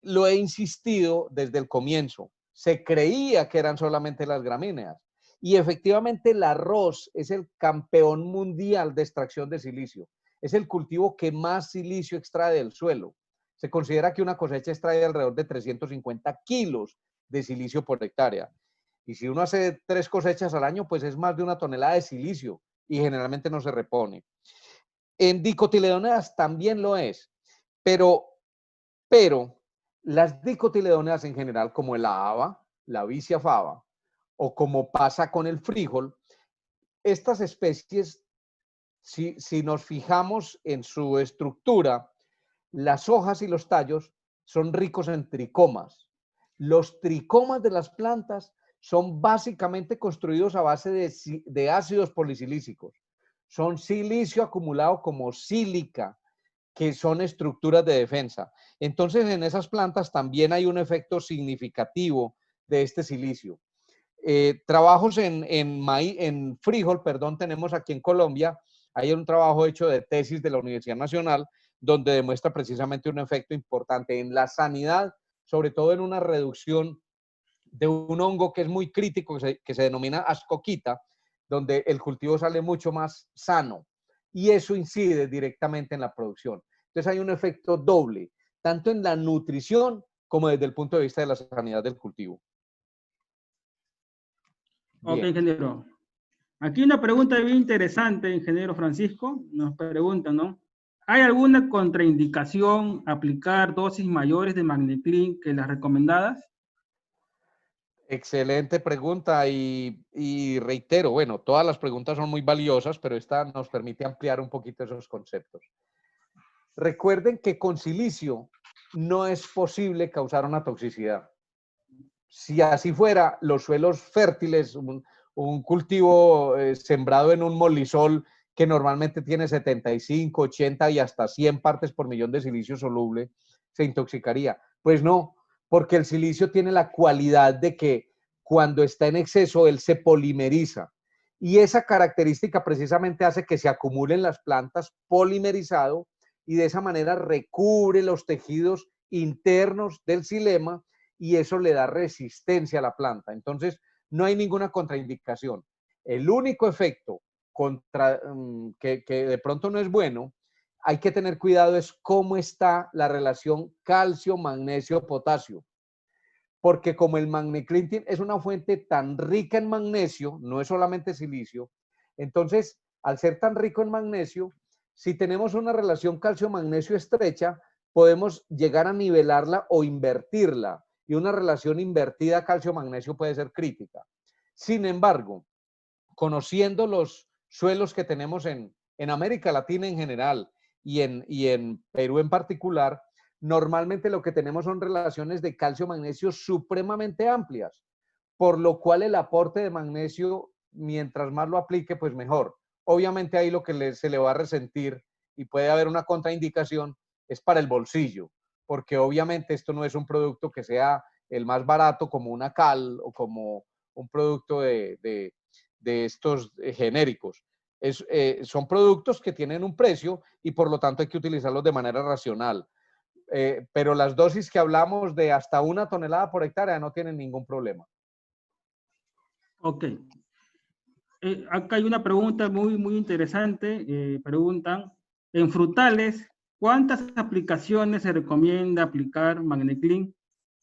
lo he insistido desde el comienzo. Se creía que eran solamente las gramíneas y efectivamente el arroz es el campeón mundial de extracción de silicio. Es el cultivo que más silicio extrae del suelo. Se considera que una cosecha extrae alrededor de 350 kilos de silicio por hectárea. Y si uno hace 3 cosechas al año, pues es más de 1 tonelada de silicio y generalmente no se repone. En dicotiledóneas también lo es, pero las dicotiledóneas en general, como la haba, la vicia fava, o como pasa con el frijol, estas especies, si nos fijamos en su estructura, las hojas y los tallos son ricos en tricomas. Los tricomas de las plantas son básicamente construidos a base de ácidos polisilícicos. Son silicio acumulado como sílica, que son estructuras de defensa. Entonces, en esas plantas también hay un efecto significativo de este silicio. Trabajos en frijol, perdón, tenemos aquí en Colombia, hay un trabajo hecho de tesis de la Universidad Nacional donde demuestra precisamente un efecto importante en la sanidad, sobre todo en una reducción de un hongo que es muy crítico, que se denomina ascoquita, donde el cultivo sale mucho más sano y eso incide directamente en la producción. Entonces hay un efecto doble, tanto en la nutrición como desde el punto de vista de la sanidad del cultivo. Ok, Bien. ingeniero. Aquí una pregunta bien interesante, ingeniero Francisco. Nos pregunta, ¿no? ¿Hay alguna contraindicación aplicar dosis mayores de Magneclin que las recomendadas? Excelente pregunta y reitero, bueno, todas las preguntas son muy valiosas, pero esta nos permite ampliar un poquito esos conceptos. Recuerden que con silicio no es posible causar una toxicidad. Si así fuera, los suelos fértiles, un cultivo sembrado en un molisol que normalmente tiene 75, 80 y hasta 100 partes por millón de silicio soluble, se intoxicaría. Pues no, porque el silicio tiene la cualidad de que cuando está en exceso, él se polimeriza. Y esa característica precisamente hace que se acumulen las plantas polimerizado y de esa manera recubre los tejidos internos del xilema y eso le da resistencia a la planta. Entonces, no hay ninguna contraindicación. El único efecto que de pronto no es bueno, hay que tener cuidado es cómo está la relación calcio, magnesio, potasio. Porque como el Magneclin es una fuente tan rica en magnesio, no es solamente silicio, entonces, al ser tan rico en magnesio, si tenemos una relación calcio-magnesio estrecha, podemos llegar a nivelarla o invertirla. Y una relación invertida calcio-magnesio puede ser crítica. Sin embargo, conociendo los suelos que tenemos en América Latina en general y en Perú en particular, normalmente lo que tenemos son relaciones de calcio-magnesio supremamente amplias, por lo cual el aporte de magnesio, mientras más lo aplique, pues mejor. Obviamente ahí lo que se le va a resentir y puede haber una contraindicación es para el bolsillo, porque obviamente esto no es un producto que sea el más barato como una cal o como un producto de estos genéricos. Son productos que tienen un precio y por lo tanto hay que utilizarlos de manera racional. Pero las dosis que hablamos de hasta 1 tonelada por hectárea no tienen ningún problema. Ok. Acá hay una pregunta muy interesante. Preguntan, en frutales, ¿cuántas aplicaciones se recomienda aplicar Magneclin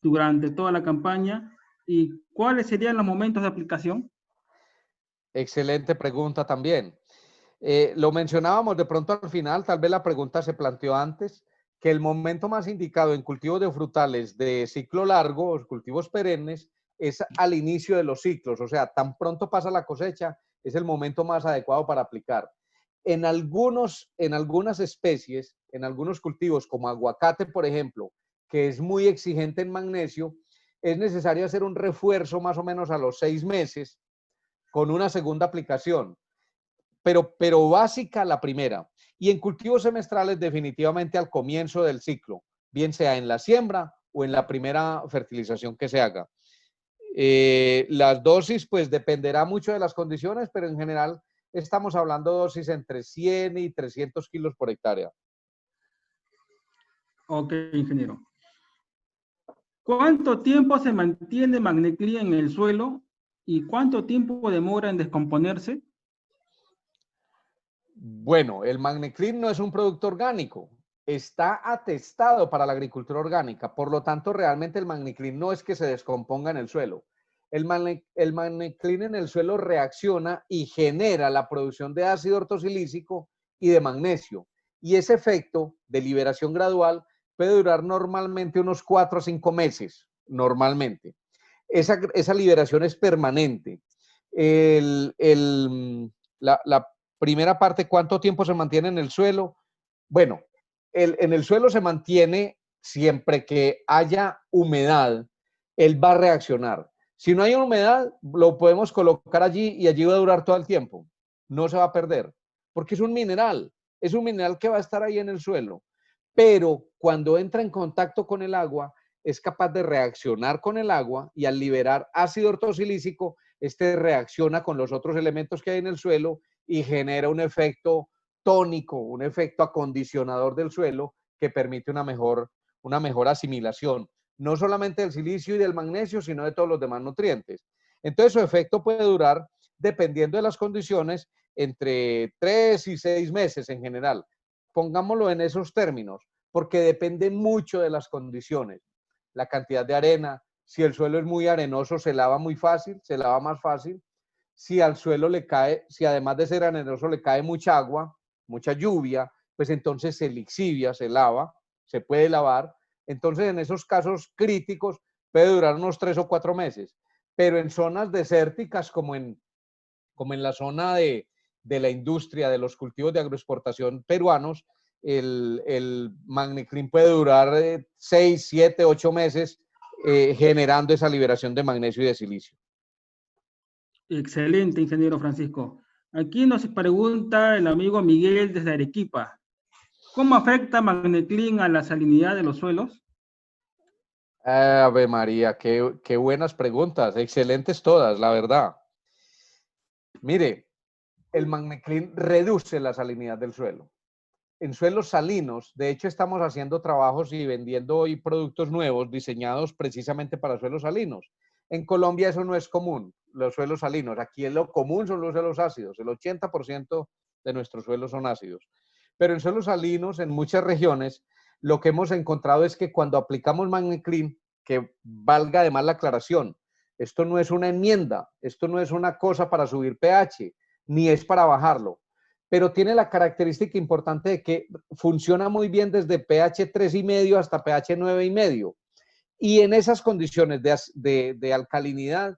durante toda la campaña? ¿Y cuáles serían los momentos de aplicación? Excelente pregunta también. Lo mencionábamos de pronto al final, tal vez la pregunta se planteó antes, que el momento más indicado en cultivos de frutales de ciclo largo, cultivos perennes, es al inicio de los ciclos, o sea, tan pronto pasa la cosecha, es el momento más adecuado para aplicar. En algunas especies, en algunos cultivos como aguacate, por ejemplo, que es muy exigente en magnesio, es necesario hacer un refuerzo más o menos a los 6 meses con una segunda aplicación, pero básica la primera. Y en cultivos semestrales definitivamente al comienzo del ciclo, bien sea en la siembra o en la primera fertilización que se haga. Las dosis pues dependerá mucho de las condiciones, pero en general estamos hablando de dosis entre 100 y 300 kilos por hectárea. Ok, ingeniero. ¿Cuánto tiempo se mantiene Magneclin en el suelo y cuánto tiempo demora en descomponerse? Bueno, el Magneclin no es un producto orgánico, está atestado para la agricultura orgánica, por lo tanto realmente el Magneclin no es que se descomponga en el suelo. El Magneclin en el suelo reacciona y genera la producción de ácido ortosilícico y de magnesio, y ese efecto de liberación gradual puede durar normalmente unos 4 o 5 meses, normalmente. Esa liberación es permanente. La primera parte, ¿cuánto tiempo se mantiene en el suelo? Bueno, en el suelo se mantiene siempre que haya humedad, él va a reaccionar. Si no hay humedad, lo podemos colocar allí y allí va a durar todo el tiempo. No se va a perder, porque es un mineral que va a estar ahí en el suelo. Pero cuando entra en contacto con el agua, es capaz de reaccionar con el agua y al liberar ácido ortosilícico, este reacciona con los otros elementos que hay en el suelo y genera un efecto tónico, un efecto acondicionador del suelo que permite una mejor asimilación, no solamente del silicio y del magnesio, sino de todos los demás nutrientes. Entonces su efecto puede durar, dependiendo de las condiciones, entre 3 y 6 meses en general. Pongámoslo en esos términos, porque depende mucho de las condiciones. La cantidad de arena, si el suelo es muy arenoso, se lava muy fácil, se lava más fácil. Si al suelo le cae, si además de ser arenoso le cae mucha agua, mucha lluvia, pues entonces se lixivia, se lava, se puede lavar. Entonces en esos casos críticos puede durar unos 3 o 4 meses. Pero en zonas desérticas como en la zona de la industria, de los cultivos de agroexportación peruanos, el Magniclin puede durar 6, 7, 8 meses generando esa liberación de magnesio y de silicio. Excelente, ingeniero Francisco. Aquí nos pregunta el amigo Miguel desde Arequipa. ¿Cómo afecta Magneclin a la salinidad de los suelos? Ave María, qué buenas preguntas, excelentes todas, la verdad. Mire, el Magniclin reduce la salinidad del suelo. En suelos salinos, de hecho estamos haciendo trabajos y vendiendo hoy productos nuevos diseñados precisamente para suelos salinos. En Colombia eso no es común, los suelos salinos. Aquí lo común son los suelos ácidos, el 80% de nuestros suelos son ácidos. Pero en suelos salinos, en muchas regiones, lo que hemos encontrado es que cuando aplicamos Magniclin, que valga además la aclaración, esto no es una enmienda, esto no es una cosa para subir pH, ni es para bajarlo, pero tiene la característica importante de que funciona muy bien desde pH 3,5 hasta pH 9,5. Y en esas condiciones de alcalinidad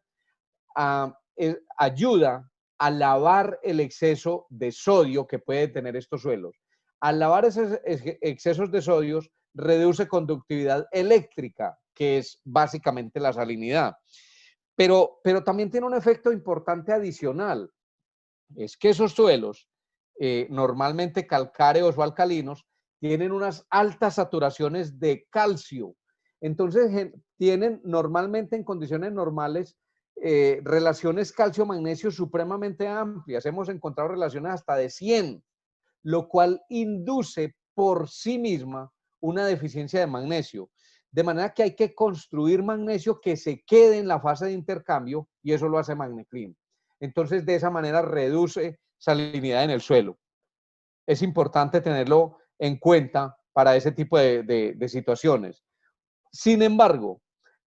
ayuda a lavar el exceso de sodio que puede tener estos suelos. Al lavar esos excesos de sodio, reduce conductividad eléctrica, que es básicamente la salinidad. Pero también tiene un efecto importante adicional. Es que esos suelos, normalmente calcáreos o alcalinos, tienen unas altas saturaciones de calcio. Entonces, tienen normalmente en condiciones normales relaciones calcio-magnesio supremamente amplias. Hemos encontrado relaciones hasta de 100, lo cual induce por sí misma una deficiencia de magnesio. De manera que hay que construir magnesio que se quede en la fase de intercambio y eso lo hace Magniclin. Entonces, de esa manera reduce salinidad en el suelo. Es importante tenerlo en cuenta para ese tipo de situaciones. Sin embargo,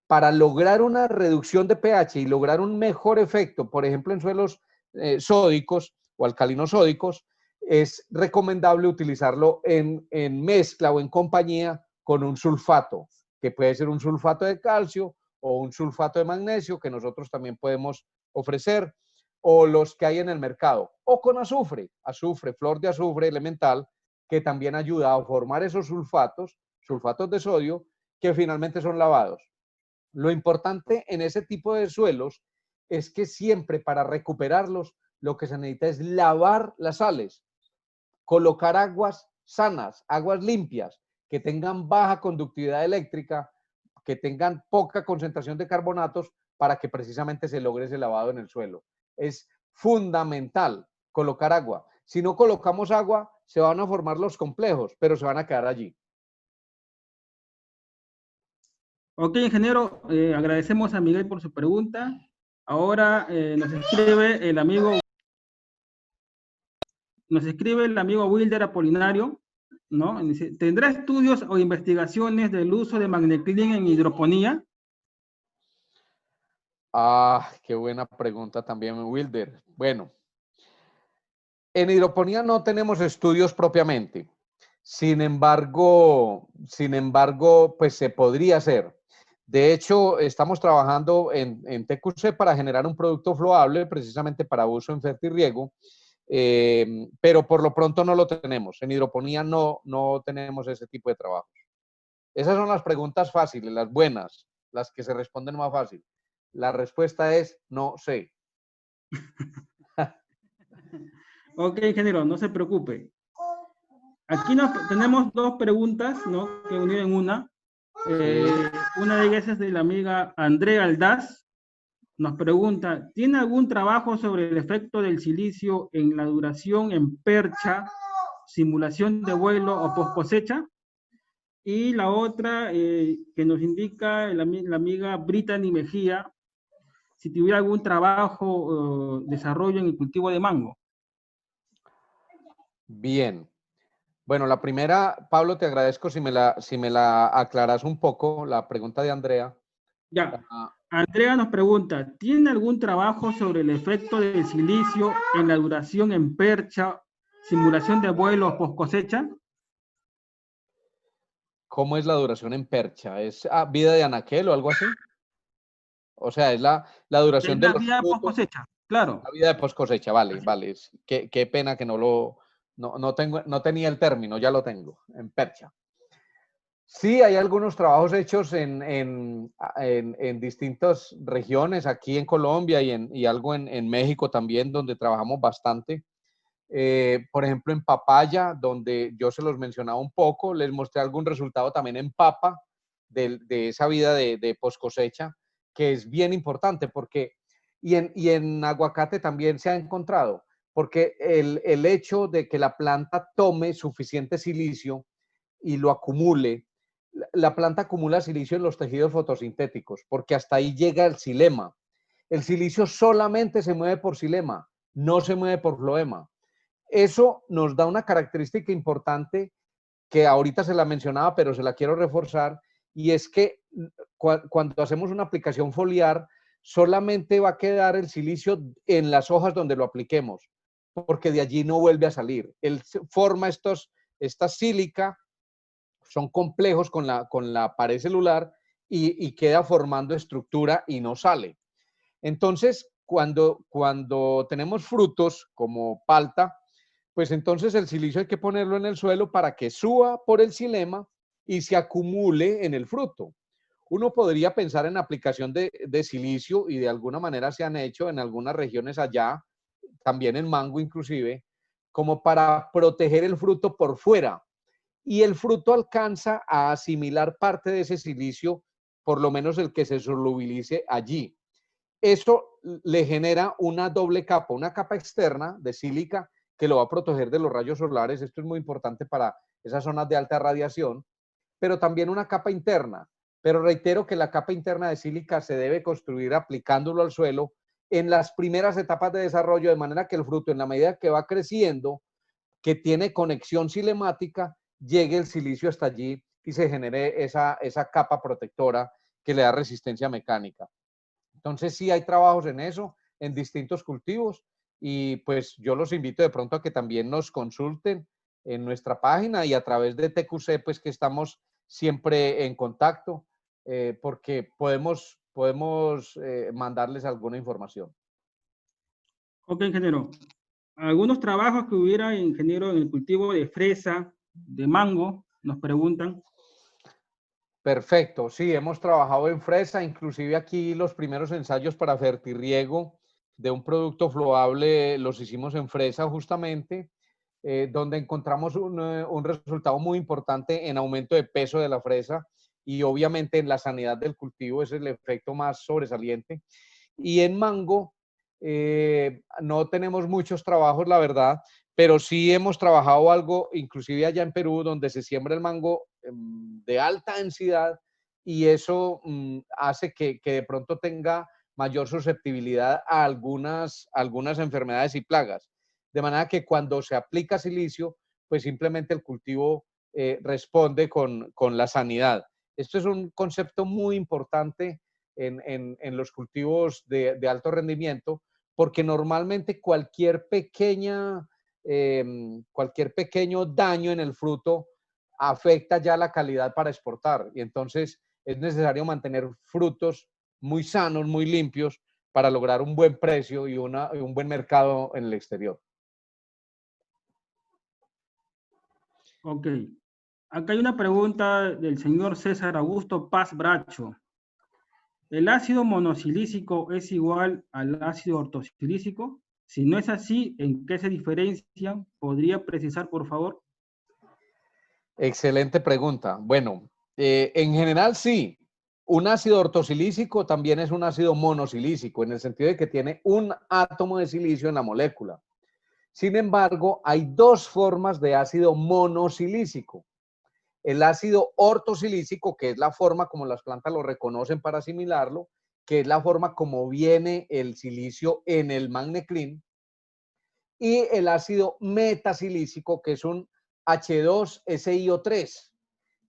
para lograr una reducción de pH y lograr un mejor efecto, por ejemplo, en suelos sódicos o alcalinosódicos, es recomendable utilizarlo en mezcla o en compañía con un sulfato, que puede ser un sulfato de calcio o un sulfato de magnesio, que nosotros también podemos ofrecer. o los que hay en el mercado, o con azufre, flor de azufre elemental, que también ayuda a formar esos sulfatos de sodio, que finalmente son lavados. Lo importante en ese tipo de suelos es que siempre para recuperarlos lo que se necesita es lavar las sales, colocar aguas sanas, aguas limpias, que tengan baja conductividad eléctrica, que tengan poca concentración de carbonatos para que precisamente se logre ese lavado en el suelo. Es fundamental colocar agua. Si no colocamos agua, se van a formar los complejos, pero se van a quedar allí. Ok, ingeniero, agradecemos a Miguel por su pregunta. Ahora nos escribe el amigo Wilder Apolinario, ¿no? Dice, ¿tendrá estudios o investigaciones del uso de Magneclin en hidroponía? Ah, qué buena pregunta también, Wilder. Bueno, en hidroponía no tenemos estudios propiamente. Sin embargo, pues se podría hacer. De hecho, estamos trabajando en TQC para generar un producto flowable precisamente para uso en fertirriego, pero por lo pronto no lo tenemos. En hidroponía no tenemos ese tipo de trabajo. Esas son las preguntas fáciles, las buenas, las que se responden más fácil. La respuesta es no sé. Ok, ingeniero, no se preocupe. Aquí tenemos dos preguntas, ¿no? Que unido en una. Una de ellas es de la amiga Andrea Aldaz. Nos pregunta, ¿tiene algún trabajo sobre el efecto del silicio en la duración en percha, simulación de vuelo o post cosecha? Y la otra que nos indica la amiga Brittany Mejía, si tuviera algún trabajo, desarrollo en el cultivo de mango. Bien. Bueno, la primera, Pablo, te agradezco si me la aclaras un poco, la pregunta de Andrea. Ya. Andrea nos pregunta, ¿tiene algún trabajo sobre el efecto del silicio en la duración en percha, simulación de vuelos post cosecha? ¿Cómo es la duración en percha? ¿Es vida de anaquel o algo así? O sea, es la duración En de la los vida post frutos, cosecha, claro. la vida de post cosecha, vale, vale. Qué pena que no tenía el término, ya lo tengo, en percha. Sí, hay algunos trabajos hechos en distintas regiones, aquí en Colombia y algo en México también, donde trabajamos bastante. Por ejemplo, en papaya, donde yo se los mencionaba un poco, les mostré algún resultado también en papa de esa vida de post cosecha, que es bien importante porque, y en aguacate también se ha encontrado, porque el hecho de que la planta tome suficiente silicio y lo acumule, la planta acumula silicio en los tejidos fotosintéticos, porque hasta ahí llega el xilema. El silicio solamente se mueve por xilema, no se mueve por floema. Eso nos da una característica importante que ahorita se la mencionaba, pero se la quiero reforzar, y es que cuando hacemos una aplicación foliar, solamente va a quedar el silicio en las hojas donde lo apliquemos, porque de allí no vuelve a salir. Él forma esta sílica, son complejos con la pared celular y queda formando estructura y no sale. Entonces, cuando tenemos frutos como palta, pues entonces el silicio hay que ponerlo en el suelo para que suba por el xilema y se acumule en el fruto. Uno podría pensar en aplicación de silicio y de alguna manera se han hecho en algunas regiones allá, también en mango inclusive, como para proteger el fruto por fuera. Y el fruto alcanza a asimilar parte de ese silicio, por lo menos el que se solubilice allí. Eso le genera una doble capa, una capa externa de sílica que lo va a proteger de los rayos solares. Esto es muy importante para esas zonas de alta radiación, pero también una capa interna. Pero reitero que la capa interna de sílica se debe construir aplicándolo al suelo en las primeras etapas de desarrollo, de manera que el fruto, en la medida que va creciendo, que tiene conexión cilemática, llegue el silicio hasta allí y se genere esa capa protectora que le da resistencia mecánica. Entonces sí hay trabajos en eso, en distintos cultivos, y pues yo los invito de pronto a que también nos consulten en nuestra página y a través de TQC, pues que estamos siempre en contacto, porque podemos mandarles alguna información. Ok, ingeniero. Algunos trabajos que hubiera, ingeniero, en el cultivo de fresa, de mango, nos preguntan. Perfecto, sí, hemos trabajado en fresa, inclusive aquí los primeros ensayos para fertirriego de un producto floable los hicimos en fresa justamente, donde encontramos un resultado muy importante en aumento de peso de la fresa y obviamente en la sanidad del cultivo, ese es el efecto más sobresaliente. Y en mango no tenemos muchos trabajos, la verdad, pero sí hemos trabajado algo, inclusive allá en Perú, donde se siembra el mango de alta densidad y eso hace que de pronto tenga mayor susceptibilidad a algunas enfermedades y plagas. De manera que cuando se aplica silicio, pues simplemente el cultivo responde con la sanidad. Esto es un concepto muy importante en los cultivos de alto rendimiento, porque normalmente cualquier pequeño daño en el fruto afecta ya la calidad para exportar. Y entonces es necesario mantener frutos muy sanos, muy limpios, para lograr un buen precio y un buen mercado en el exterior. Ok. Acá hay una pregunta del señor César Augusto Paz Bracho. ¿El ácido monosilícico es igual al ácido ortosilícico? Si no es así, ¿en qué se diferencian? ¿Podría precisar, por favor? Excelente pregunta. Bueno, en general sí. Un ácido ortosilícico también es un ácido monosilícico, en el sentido de que tiene un átomo de silicio en la molécula. Sin embargo, hay dos formas de ácido monosilícico. El ácido ortosilícico, que es la forma como las plantas lo reconocen para asimilarlo, que es la forma como viene el silicio en el Magneclin, y el ácido metasilícico, que es un H2SiO3,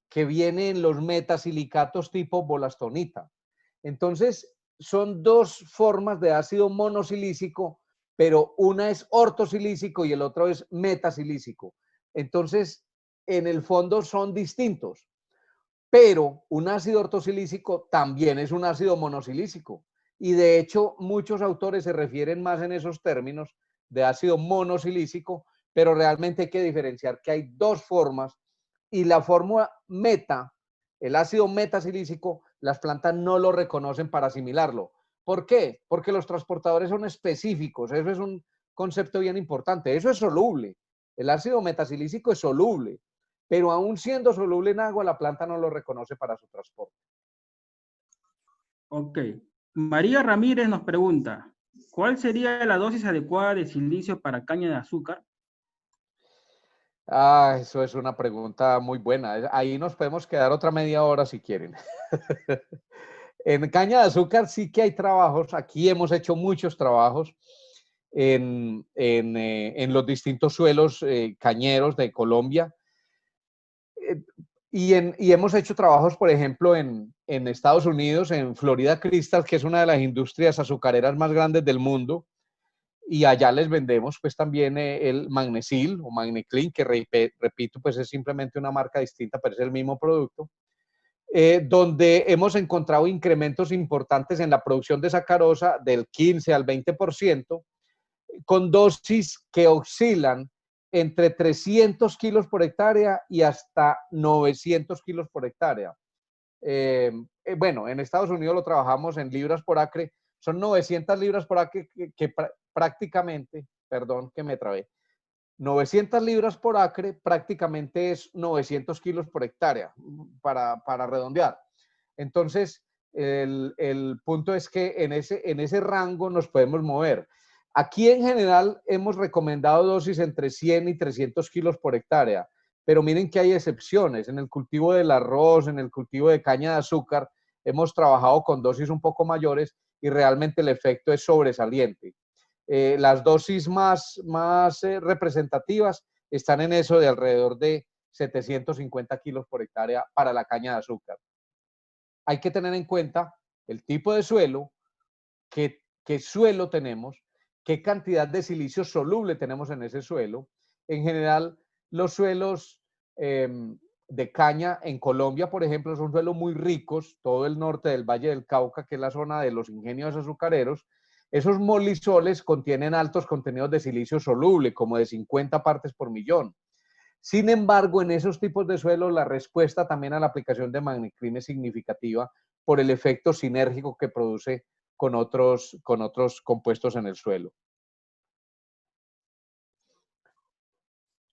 que viene en los metasilicatos tipo bolastonita. Entonces, son dos formas de ácido monosilícico, pero una es ortosilícico y el otro es metasilícico. Entonces, en el fondo son distintos, pero un ácido ortosilícico también es un ácido monosilícico. Y de hecho, muchos autores se refieren más en esos términos de ácido monosilícico, pero realmente hay que diferenciar que hay dos formas y la fórmula meta, el ácido metasilícico, las plantas no lo reconocen para asimilarlo. ¿Por qué? Porque los transportadores son específicos. Eso es un concepto bien importante. Eso es soluble. El ácido metasilícico es soluble, pero aún siendo soluble en agua, la planta no lo reconoce para su transporte. Ok. María Ramírez nos pregunta, ¿cuál sería la dosis adecuada de silicio para caña de azúcar? Ah, eso es una pregunta muy buena. Ahí nos podemos quedar otra media hora si quieren. En caña de azúcar sí que hay trabajos. Aquí hemos hecho muchos trabajos en los distintos suelos cañeros de Colombia. Y hemos hecho trabajos, por ejemplo, en Estados Unidos, en Florida Crystal, que es una de las industrias azucareras más grandes del mundo. Y allá les vendemos pues también el Magnesil o Magneclin, que repito, pues es simplemente una marca distinta, pero es el mismo producto, donde hemos encontrado incrementos importantes en la producción de sacarosa del 15 al 20%, con dosis que oscilan entre 300 kilos por hectárea y hasta 900 kilos por hectárea. Bueno, en Estados Unidos lo trabajamos en libras por acre, son 900 libras por acre que prácticamente, perdón que me trabé, 900 libras por acre prácticamente es 900 kilos por hectárea, para redondear. Entonces, el punto es que en ese rango nos podemos mover. Aquí en general hemos recomendado dosis entre 100 y 300 kilos por hectárea, pero miren que hay excepciones. En el cultivo del arroz, en el cultivo de caña de azúcar, hemos trabajado con dosis un poco mayores y realmente el efecto es sobresaliente. Las dosis más representativas están en eso de alrededor de 750 kilos por hectárea para la caña de azúcar. Hay que tener en cuenta el tipo de suelo, qué suelo tenemos, qué cantidad de silicio soluble tenemos en ese suelo. En general, los suelos de caña en Colombia, por ejemplo, son suelos muy ricos, todo el norte del Valle del Cauca, que es la zona de los ingenios azucareros, Esos molisoles contienen altos contenidos de silicio soluble, como de 50 partes por millón. Sin embargo, en esos tipos de suelo, la respuesta también a la aplicación de Magniclean es significativa por el efecto sinérgico que produce con otros compuestos en el suelo.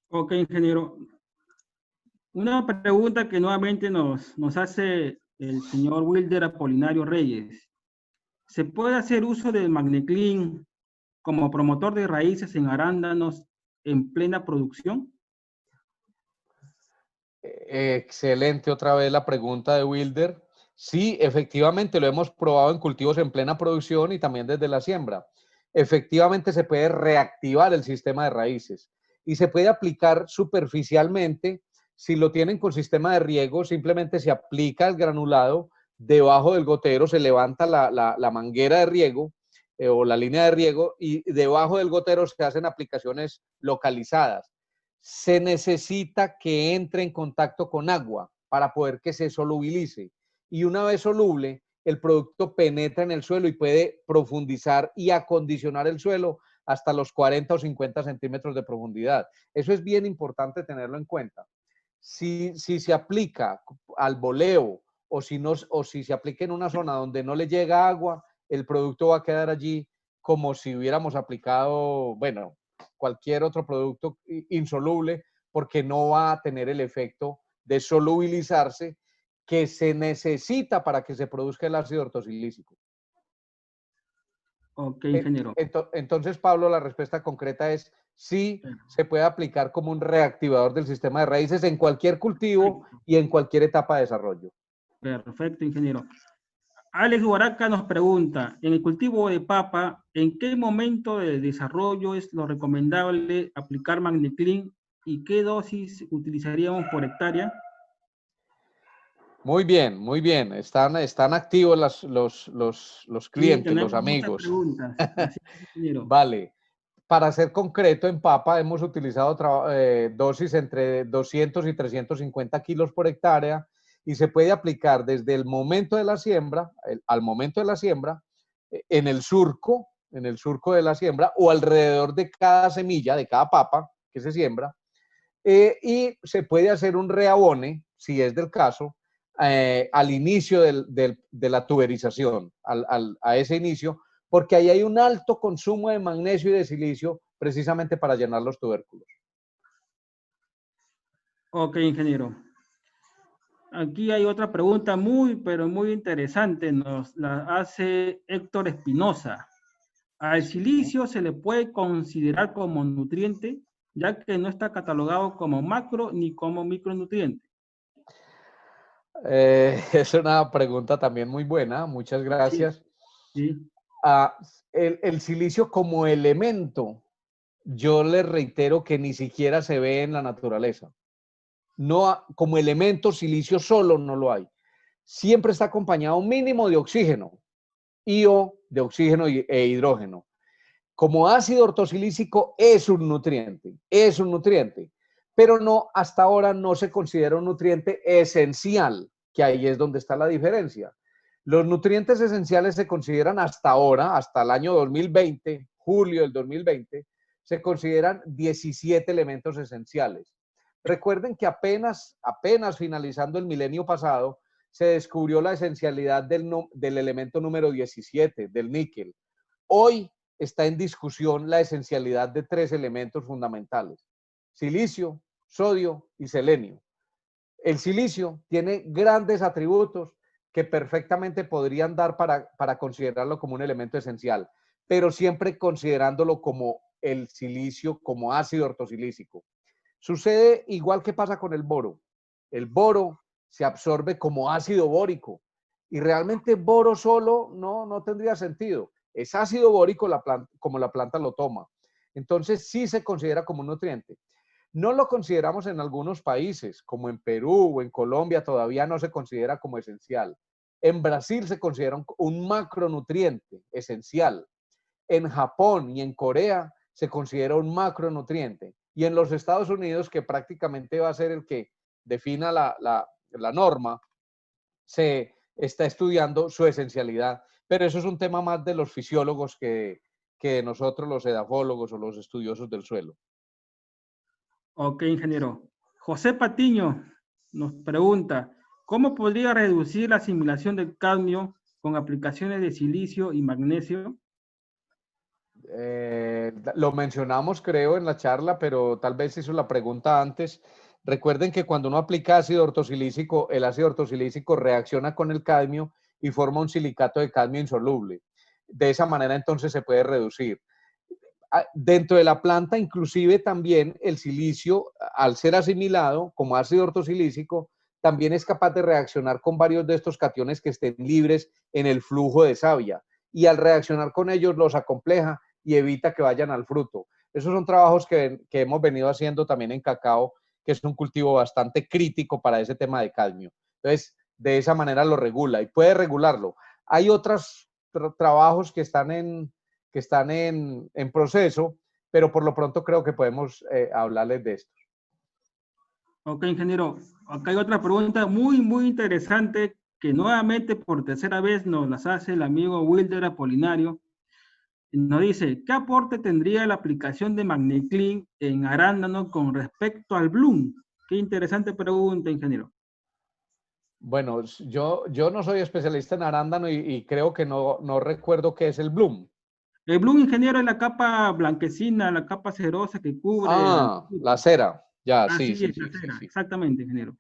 Ok, ingeniero. Una pregunta que nuevamente nos hace el señor Wilder Apolinario Reyes. ¿Se puede hacer uso del Magniclean como promotor de raíces en arándanos en plena producción? Excelente otra vez la pregunta de Wilder. Sí, efectivamente lo hemos probado en cultivos en plena producción y también desde la siembra. Efectivamente se puede reactivar el sistema de raíces y se puede aplicar superficialmente. Si lo tienen con sistema de riego, simplemente se aplica el granulado debajo del gotero, se levanta la manguera de riego o la línea de riego y debajo del gotero se hacen aplicaciones localizadas. Se necesita que entre en contacto con agua para poder que se solubilice. Y una vez soluble, el producto penetra en el suelo y puede profundizar y acondicionar el suelo hasta los 40 o 50 centímetros de profundidad. Eso es bien importante tenerlo en cuenta. Si se aplica al voleo o si se aplica en una zona donde no le llega agua, el producto va a quedar allí como si hubiéramos aplicado, bueno, cualquier otro producto insoluble, porque no va a tener el efecto de solubilizarse que se necesita para que se produzca el ácido ortosilícico. Ok, ingeniero. Entonces, Pablo, la respuesta concreta es sí, se puede aplicar como un reactivador del sistema de raíces en cualquier cultivo y en cualquier etapa de desarrollo. Perfecto, ingeniero. Alex Huaraca nos pregunta, en el cultivo de papa, ¿en qué momento de desarrollo es lo recomendable aplicar Magniclean y qué dosis utilizaríamos por hectárea? Muy bien, muy bien. Están activos los clientes, Sí, los tenemos muchas amigos. preguntas. Así es, ingeniero. Vale. Para ser concreto, en papa hemos utilizado dosis entre 200 y 350 kilos por hectárea y se puede aplicar desde el momento de la siembra, al momento de la siembra, en el surco de la siembra o alrededor de cada semilla, de cada papa que se siembra, y se puede hacer un reabone, si es del caso, al inicio de la tuberización, a ese inicio, porque ahí hay un alto consumo de magnesio y de silicio precisamente para llenar los tubérculos. Ok, ingeniero. Aquí hay otra pregunta pero muy interesante. Nos la hace Héctor Espinosa. ¿Al silicio se le puede considerar como nutriente, ya que no está catalogado como macro ni como micronutriente? Es una pregunta también muy buena, muchas Sí, gracias. sí. El silicio como elemento, yo les reitero que ni siquiera se ve en la naturaleza. No, como elemento silicio solo no lo hay. Siempre está acompañado un mínimo de oxígeno, io de oxígeno e hidrógeno. Como ácido ortosilícico es un nutriente, pero no, hasta ahora no se considera un nutriente esencial, que ahí es donde está la diferencia. Los nutrientes esenciales se consideran hasta ahora, hasta el año 2020, julio del 2020, se consideran 17 elementos esenciales. Recuerden que apenas finalizando el milenio pasado, se descubrió la esencialidad del elemento número 17, del níquel. Hoy está en discusión la esencialidad de 3 elementos fundamentales: silicio, sodio y selenio. El silicio tiene grandes atributos que perfectamente podrían dar para considerarlo como un elemento esencial, pero siempre considerándolo como el silicio, como ácido ortosilícico. Sucede igual que pasa con el boro. El boro se absorbe como ácido bórico y realmente boro solo no tendría sentido. Es ácido bórico como la planta lo toma. Entonces sí se considera como un nutriente. No lo consideramos en algunos países, como en Perú o en Colombia, todavía no se considera como esencial. En Brasil se considera un macronutriente esencial. En Japón y en Corea se considera un macronutriente. Y en los Estados Unidos, que prácticamente va a ser el que defina la norma, se está estudiando su esencialidad. Pero eso es un tema más de los fisiólogos que de nosotros los edafólogos o los estudiosos del suelo. Ok, ingeniero. José Patiño nos pregunta, ¿cómo podría reducir la asimilación del cadmio con aplicaciones de silicio y magnesio? Lo mencionamos, creo, en la charla, pero tal vez hizo la pregunta antes. Recuerden que cuando uno aplica ácido ortosilícico, el ácido ortosilícico reacciona con el cadmio y forma un silicato de cadmio insoluble. De esa manera, entonces, se puede reducir. Dentro de la planta, inclusive, también el silicio, al ser asimilado como ácido ortosilícico, también es capaz de reaccionar con varios de estos cationes que estén libres en el flujo de savia. Y al reaccionar con ellos, los acompleja y evita que vayan al fruto. Esos son trabajos que hemos venido haciendo también en cacao, que es un cultivo bastante crítico para ese tema de cadmio. Entonces, de esa manera lo regula y puede regularlo. Hay otros trabajos que están en proceso, pero por lo pronto creo que podemos hablarles de esto. Ok, ingeniero. Acá hay otra pregunta muy interesante que nuevamente por tercera vez nos las hace el amigo Wilder Apolinario. Nos dice, ¿qué aporte tendría la aplicación de Magniclean en arándano con respecto al bloom? Qué interesante pregunta, ingeniero. Bueno, yo no soy especialista en arándano y creo que no recuerdo qué es el bloom. El bloom, ingeniero, es la capa blanquecina, la capa cerosa que cubre al Ah, la fruto. cera. Ya, sí, Así sí, es, la sí, sí, cera, sí. exactamente, ingeniero.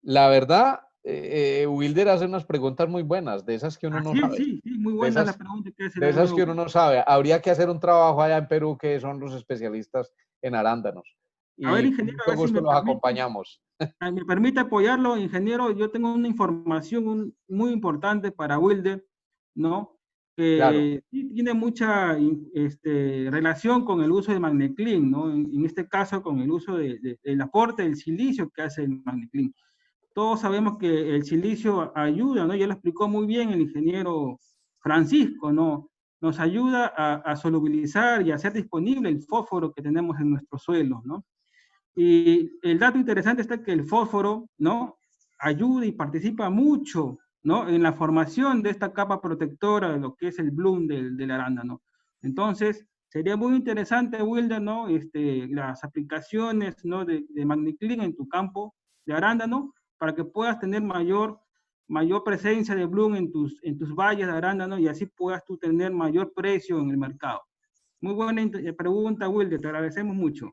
La verdad, Wilder hace unas preguntas muy buenas, de esas que uno no Así es, sabe. sí, muy De buena la esas, pregunta que hace el de esas que amigo. uno no sabe. Habría que hacer un trabajo allá en Perú, que son los especialistas en arándanos. A ver, Y con ingeniero, a mucho ver si gusto los acompañamos. me permite apoyarlo, ingeniero. Yo tengo una información muy importante para Wilder, ¿no? Claro. Que sí tiene mucha relación con el uso de Magniclean, ¿no? En este caso, con el uso del aporte del silicio que hace el Magniclean. Todos sabemos que el silicio ayuda, ¿no? Ya lo explicó muy bien el ingeniero Francisco, ¿no? Nos ayuda a solubilizar y a hacer disponible el fósforo que tenemos en nuestros suelos, ¿no? Y el dato interesante está que el fósforo, ¿no? Ayuda y participa mucho, ¿no? En la formación de esta capa protectora de lo que es el bloom del arándano. Entonces, sería muy interesante, Wilder, ¿no? Las aplicaciones, ¿no? de Magniclean en tu campo de arándano para que puedas tener mayor presencia de bloom en tus valles de arándano y así puedas tú tener mayor precio en el mercado. Muy buena pregunta, Wilder, te agradecemos mucho.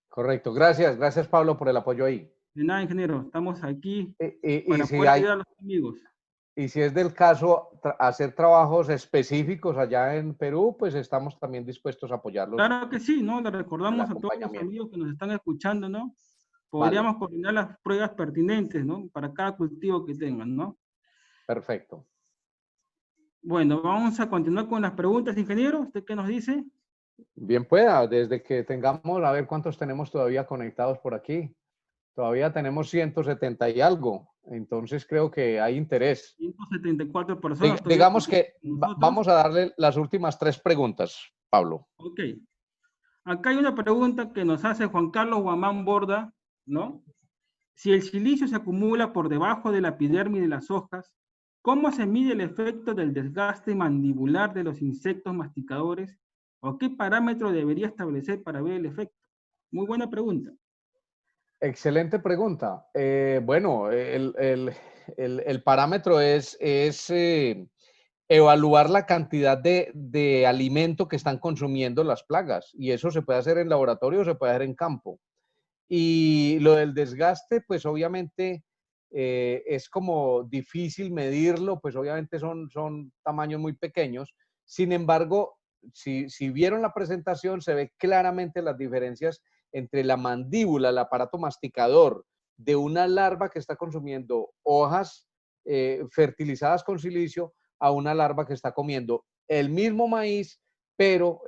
Correcto. Gracias Pablo por el apoyo ahí. De nada, ingeniero, estamos aquí Y para si poder ayudar a los amigos. y si es del caso hacer trabajos específicos allá en Perú, pues estamos también dispuestos a apoyarlos Claro que sí, ¿no? Le en el recordamos a todos los acompañamiento. amigos que nos están escuchando, ¿no? Vale, Podríamos coordinar las pruebas pertinentes, ¿no? Para cada cultivo que tengan, ¿no? perfecto. Bueno, vamos a continuar con las preguntas, ingeniero. ¿Usted qué nos dice? Bien pueda, desde que tengamos, a ver cuántos tenemos todavía conectados por aquí. Todavía tenemos 170 y algo, entonces creo que hay interés. 174 personas todavía Digamos que con nosotros. vamos a darle las últimas 3 preguntas, Pablo. Ok. Acá hay una pregunta que nos hace Juan Carlos Guamán Borda, ¿no? Si el silicio se acumula por debajo de la epidermis de las hojas, ¿cómo se mide el efecto del desgaste mandibular de los insectos masticadores? ¿O qué parámetro debería establecer para ver el efecto? Muy buena pregunta. Excelente pregunta. Bueno, el parámetro es evaluar la cantidad de alimento que están consumiendo las plagas y eso se puede hacer en laboratorio o se puede hacer en campo. Y lo del desgaste, pues obviamente es como difícil medirlo, pues obviamente son tamaños muy pequeños. Sin embargo, si vieron la presentación, se ve claramente las diferencias entre la mandíbula, el aparato masticador de una larva que está consumiendo hojas fertilizadas con silicio a una larva que está comiendo el mismo maíz, pero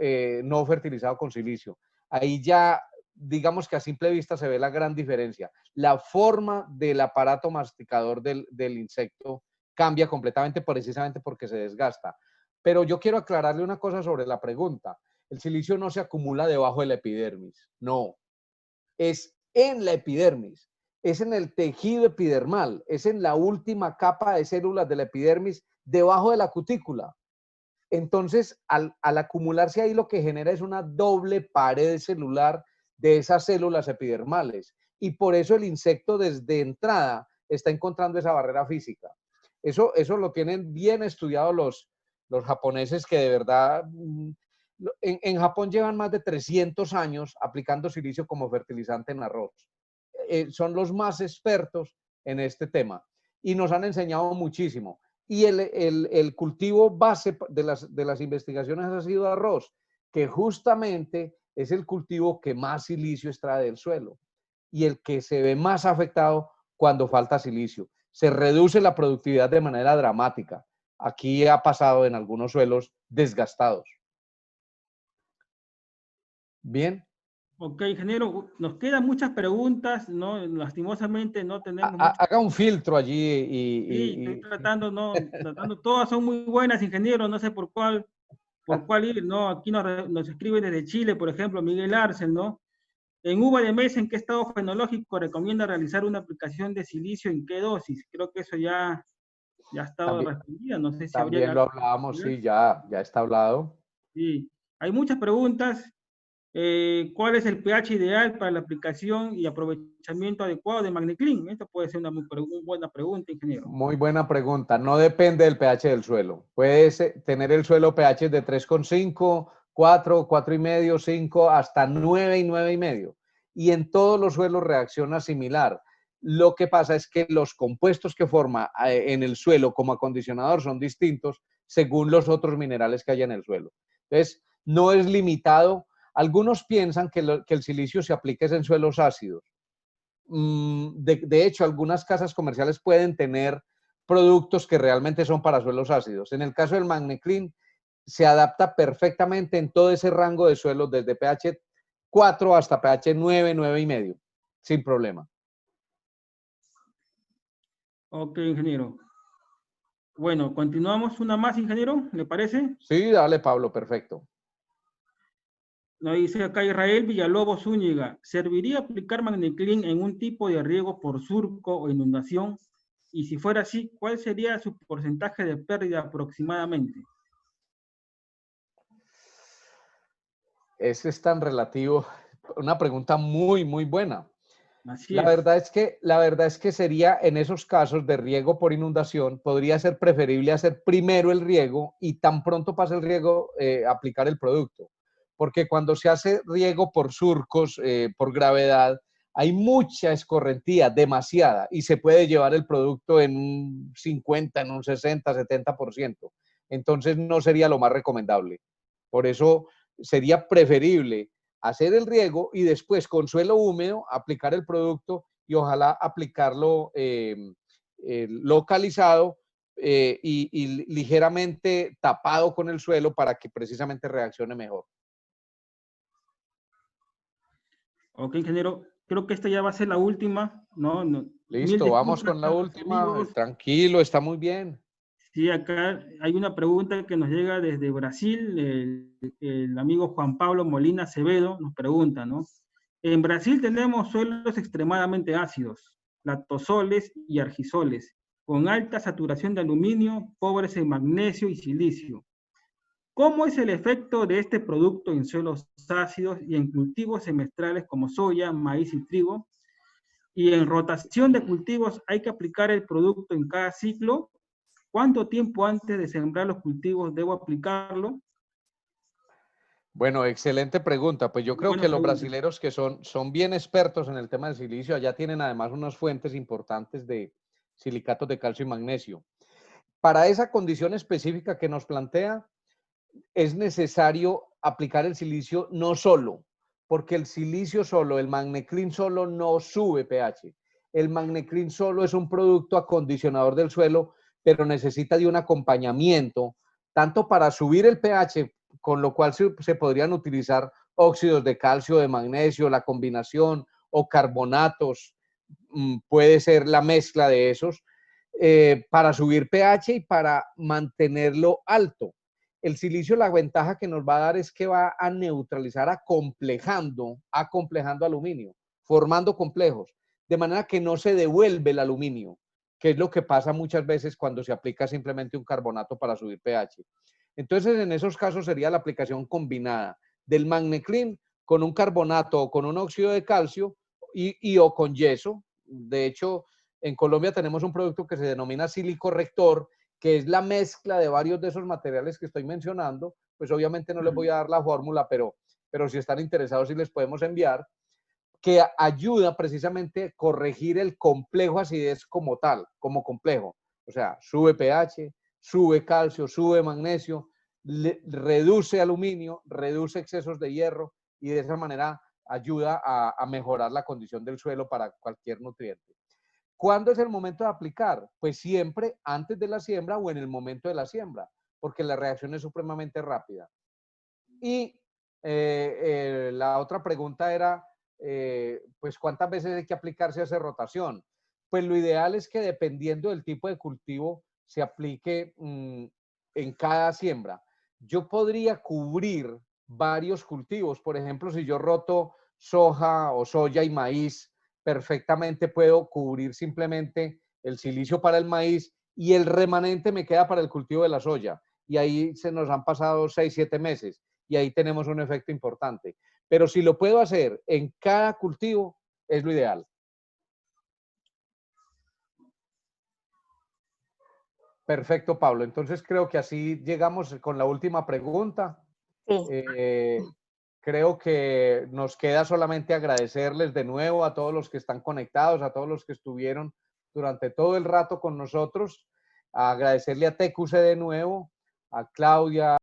no fertilizado con silicio. Ahí ya, digamos que a simple vista se ve la gran diferencia. La forma del aparato masticador del insecto cambia completamente precisamente porque se desgasta. Pero yo quiero aclararle una cosa sobre la pregunta. El silicio no se acumula debajo de la epidermis, no, es en la epidermis. es en el tejido epidermal, es en la última capa de células de la epidermis debajo de la cutícula. Entonces, al acumularse ahí, lo que genera es una doble pared celular de esas células epidermales. Y por eso el insecto desde entrada está encontrando esa barrera física. Eso lo tienen bien estudiado los japoneses, que de verdad, en Japón llevan más de 300 años aplicando silicio como fertilizante en arroz. Son los más expertos en este tema y nos han enseñado muchísimo. Y el cultivo base de las investigaciones ha sido arroz, que justamente es el cultivo que más silicio extrae del suelo y el que se ve más afectado cuando falta silicio. Se reduce la productividad de manera dramática. Aquí ha pasado en algunos suelos desgastados. Bien. Ok, ingeniero, nos quedan muchas preguntas, ¿no? Lastimosamente no tenemos mucho. Haga un filtro allí Sí, estoy tratando, ¿no? Todas son muy buenas, ingeniero, no sé por cuál ir, ¿no? Aquí nos escribe desde Chile, por ejemplo, Miguel Arcel, ¿no? En uva de mesa, ¿en qué estado fenológico recomienda realizar una aplicación de silicio? ¿En qué dosis? Creo que eso ya ha estado respondido, no sé si habría también lo hablábamos, sí, ya está hablado. Sí, hay muchas preguntas. ¿Cuál es el pH ideal para la aplicación y aprovechamiento adecuado de MagneClean? Esta puede ser una muy buena pregunta, ingeniero. Muy buena pregunta. No depende del pH del suelo. Puedes tener el suelo pH de 3,5, 4, 4,5, 5, hasta 9 y 9,5. Y en todos los suelos reacciona similar. Lo que pasa es que los compuestos que forma en el suelo como acondicionador son distintos según los otros minerales que hay en el suelo. Entonces, no es limitado. Algunos piensan que el silicio se aplica en suelos ácidos. De hecho, algunas casas comerciales pueden tener productos que realmente son para suelos ácidos. En el caso del MagneClean, se adapta perfectamente en todo ese rango de suelos, desde pH 4 hasta pH 9, 9,5, sin problema. Ok, ingeniero. Bueno, continuamos una más, ingeniero, ¿le parece? Sí, dale, Pablo, perfecto. Nos dice acá Israel Villalobos Zúñiga, ¿serviría aplicar MagneClean en un tipo de riego por surco o inundación? Y si fuera así, ¿cuál sería su porcentaje de pérdida aproximadamente? Ese es tan relativo. Una pregunta muy, muy buena. Así La es. verdad es que sería en esos casos de riego por inundación, podría ser preferible hacer primero el riego y tan pronto pase el riego, aplicar el producto. Porque cuando se hace riego por surcos, por gravedad, hay mucha escorrentía, demasiada, y se puede llevar el producto en un 50, en un 60, 70%. Entonces no sería lo más recomendable. Por eso sería preferible hacer el riego y después con suelo húmedo aplicar el producto y ojalá aplicarlo localizado y ligeramente tapado con el suelo para que precisamente reaccione mejor. Ok, ingeniero, creo que esta ya va a ser la última, ¿no? Listo, vamos con la última. Amigos. Tranquilo, está muy bien. Sí, acá hay una pregunta que nos llega desde Brasil. El amigo Juan Pablo Molina Acevedo nos pregunta, ¿no? En Brasil tenemos suelos extremadamente ácidos, lactosoles y argisoles, con alta saturación de aluminio, pobres en magnesio y silicio. ¿Cómo es el efecto de este producto en suelos ácidos y en cultivos semestrales como soya, maíz y trigo? Y en rotación de cultivos, ¿hay que aplicar el producto en cada ciclo? ¿Cuánto tiempo antes de sembrar los cultivos debo aplicarlo? Bueno, excelente pregunta. Pues yo creo que los brasileros que son bien expertos en el tema del silicio, allá tienen además unas fuentes importantes de silicatos de calcio y magnesio. Para esa condición específica que nos plantea, es necesario aplicar el silicio no solo, porque el silicio solo, el MagneClean solo no sube pH. El MagneClean solo es un producto acondicionador del suelo, pero necesita de un acompañamiento, tanto para subir el pH, con lo cual se podrían utilizar óxidos de calcio, de magnesio, la combinación, o carbonatos, puede ser la mezcla de esos, para subir pH y para mantenerlo alto. El silicio, la ventaja que nos va a dar es que va a neutralizar acomplejando aluminio, formando complejos. de manera que no se devuelve el aluminio, que es lo que pasa muchas veces cuando se aplica simplemente un carbonato para subir pH. Entonces, en esos casos sería la aplicación combinada del MagneClean con un carbonato o con un óxido de calcio o con yeso. De hecho, en Colombia tenemos un producto que se denomina silicorrector, que es la mezcla de varios de esos materiales que estoy mencionando. Pues obviamente no les voy a dar la fórmula, pero si están interesados sí les podemos enviar, que ayuda precisamente a corregir el complejo acidez como tal, como complejo. O sea, sube pH, sube calcio, sube magnesio, reduce aluminio, reduce excesos de hierro y de esa manera ayuda a mejorar la condición del suelo para cualquier nutriente. ¿Cuándo es el momento de aplicar? Pues siempre antes de la siembra o en el momento de la siembra, porque la reacción es supremamente rápida. Y la otra pregunta era, pues, ¿cuántas veces hay que aplicarse hace rotación? Pues lo ideal es que dependiendo del tipo de cultivo se aplique en cada siembra. Yo podría cubrir varios cultivos. Por ejemplo, si yo roto soja o soya y maíz, perfectamente puedo cubrir simplemente el silicio para el maíz y el remanente me queda para el cultivo de la soya. Y ahí se nos han pasado 6, 7 meses y ahí tenemos un efecto importante. Pero si lo puedo hacer en cada cultivo, es lo ideal. Perfecto, Pablo. Entonces creo que así llegamos con la última pregunta. Sí. Creo que nos queda solamente agradecerles de nuevo a todos los que están conectados, a todos los que estuvieron durante todo el rato con nosotros, agradecerle a TQC de nuevo, a Claudia,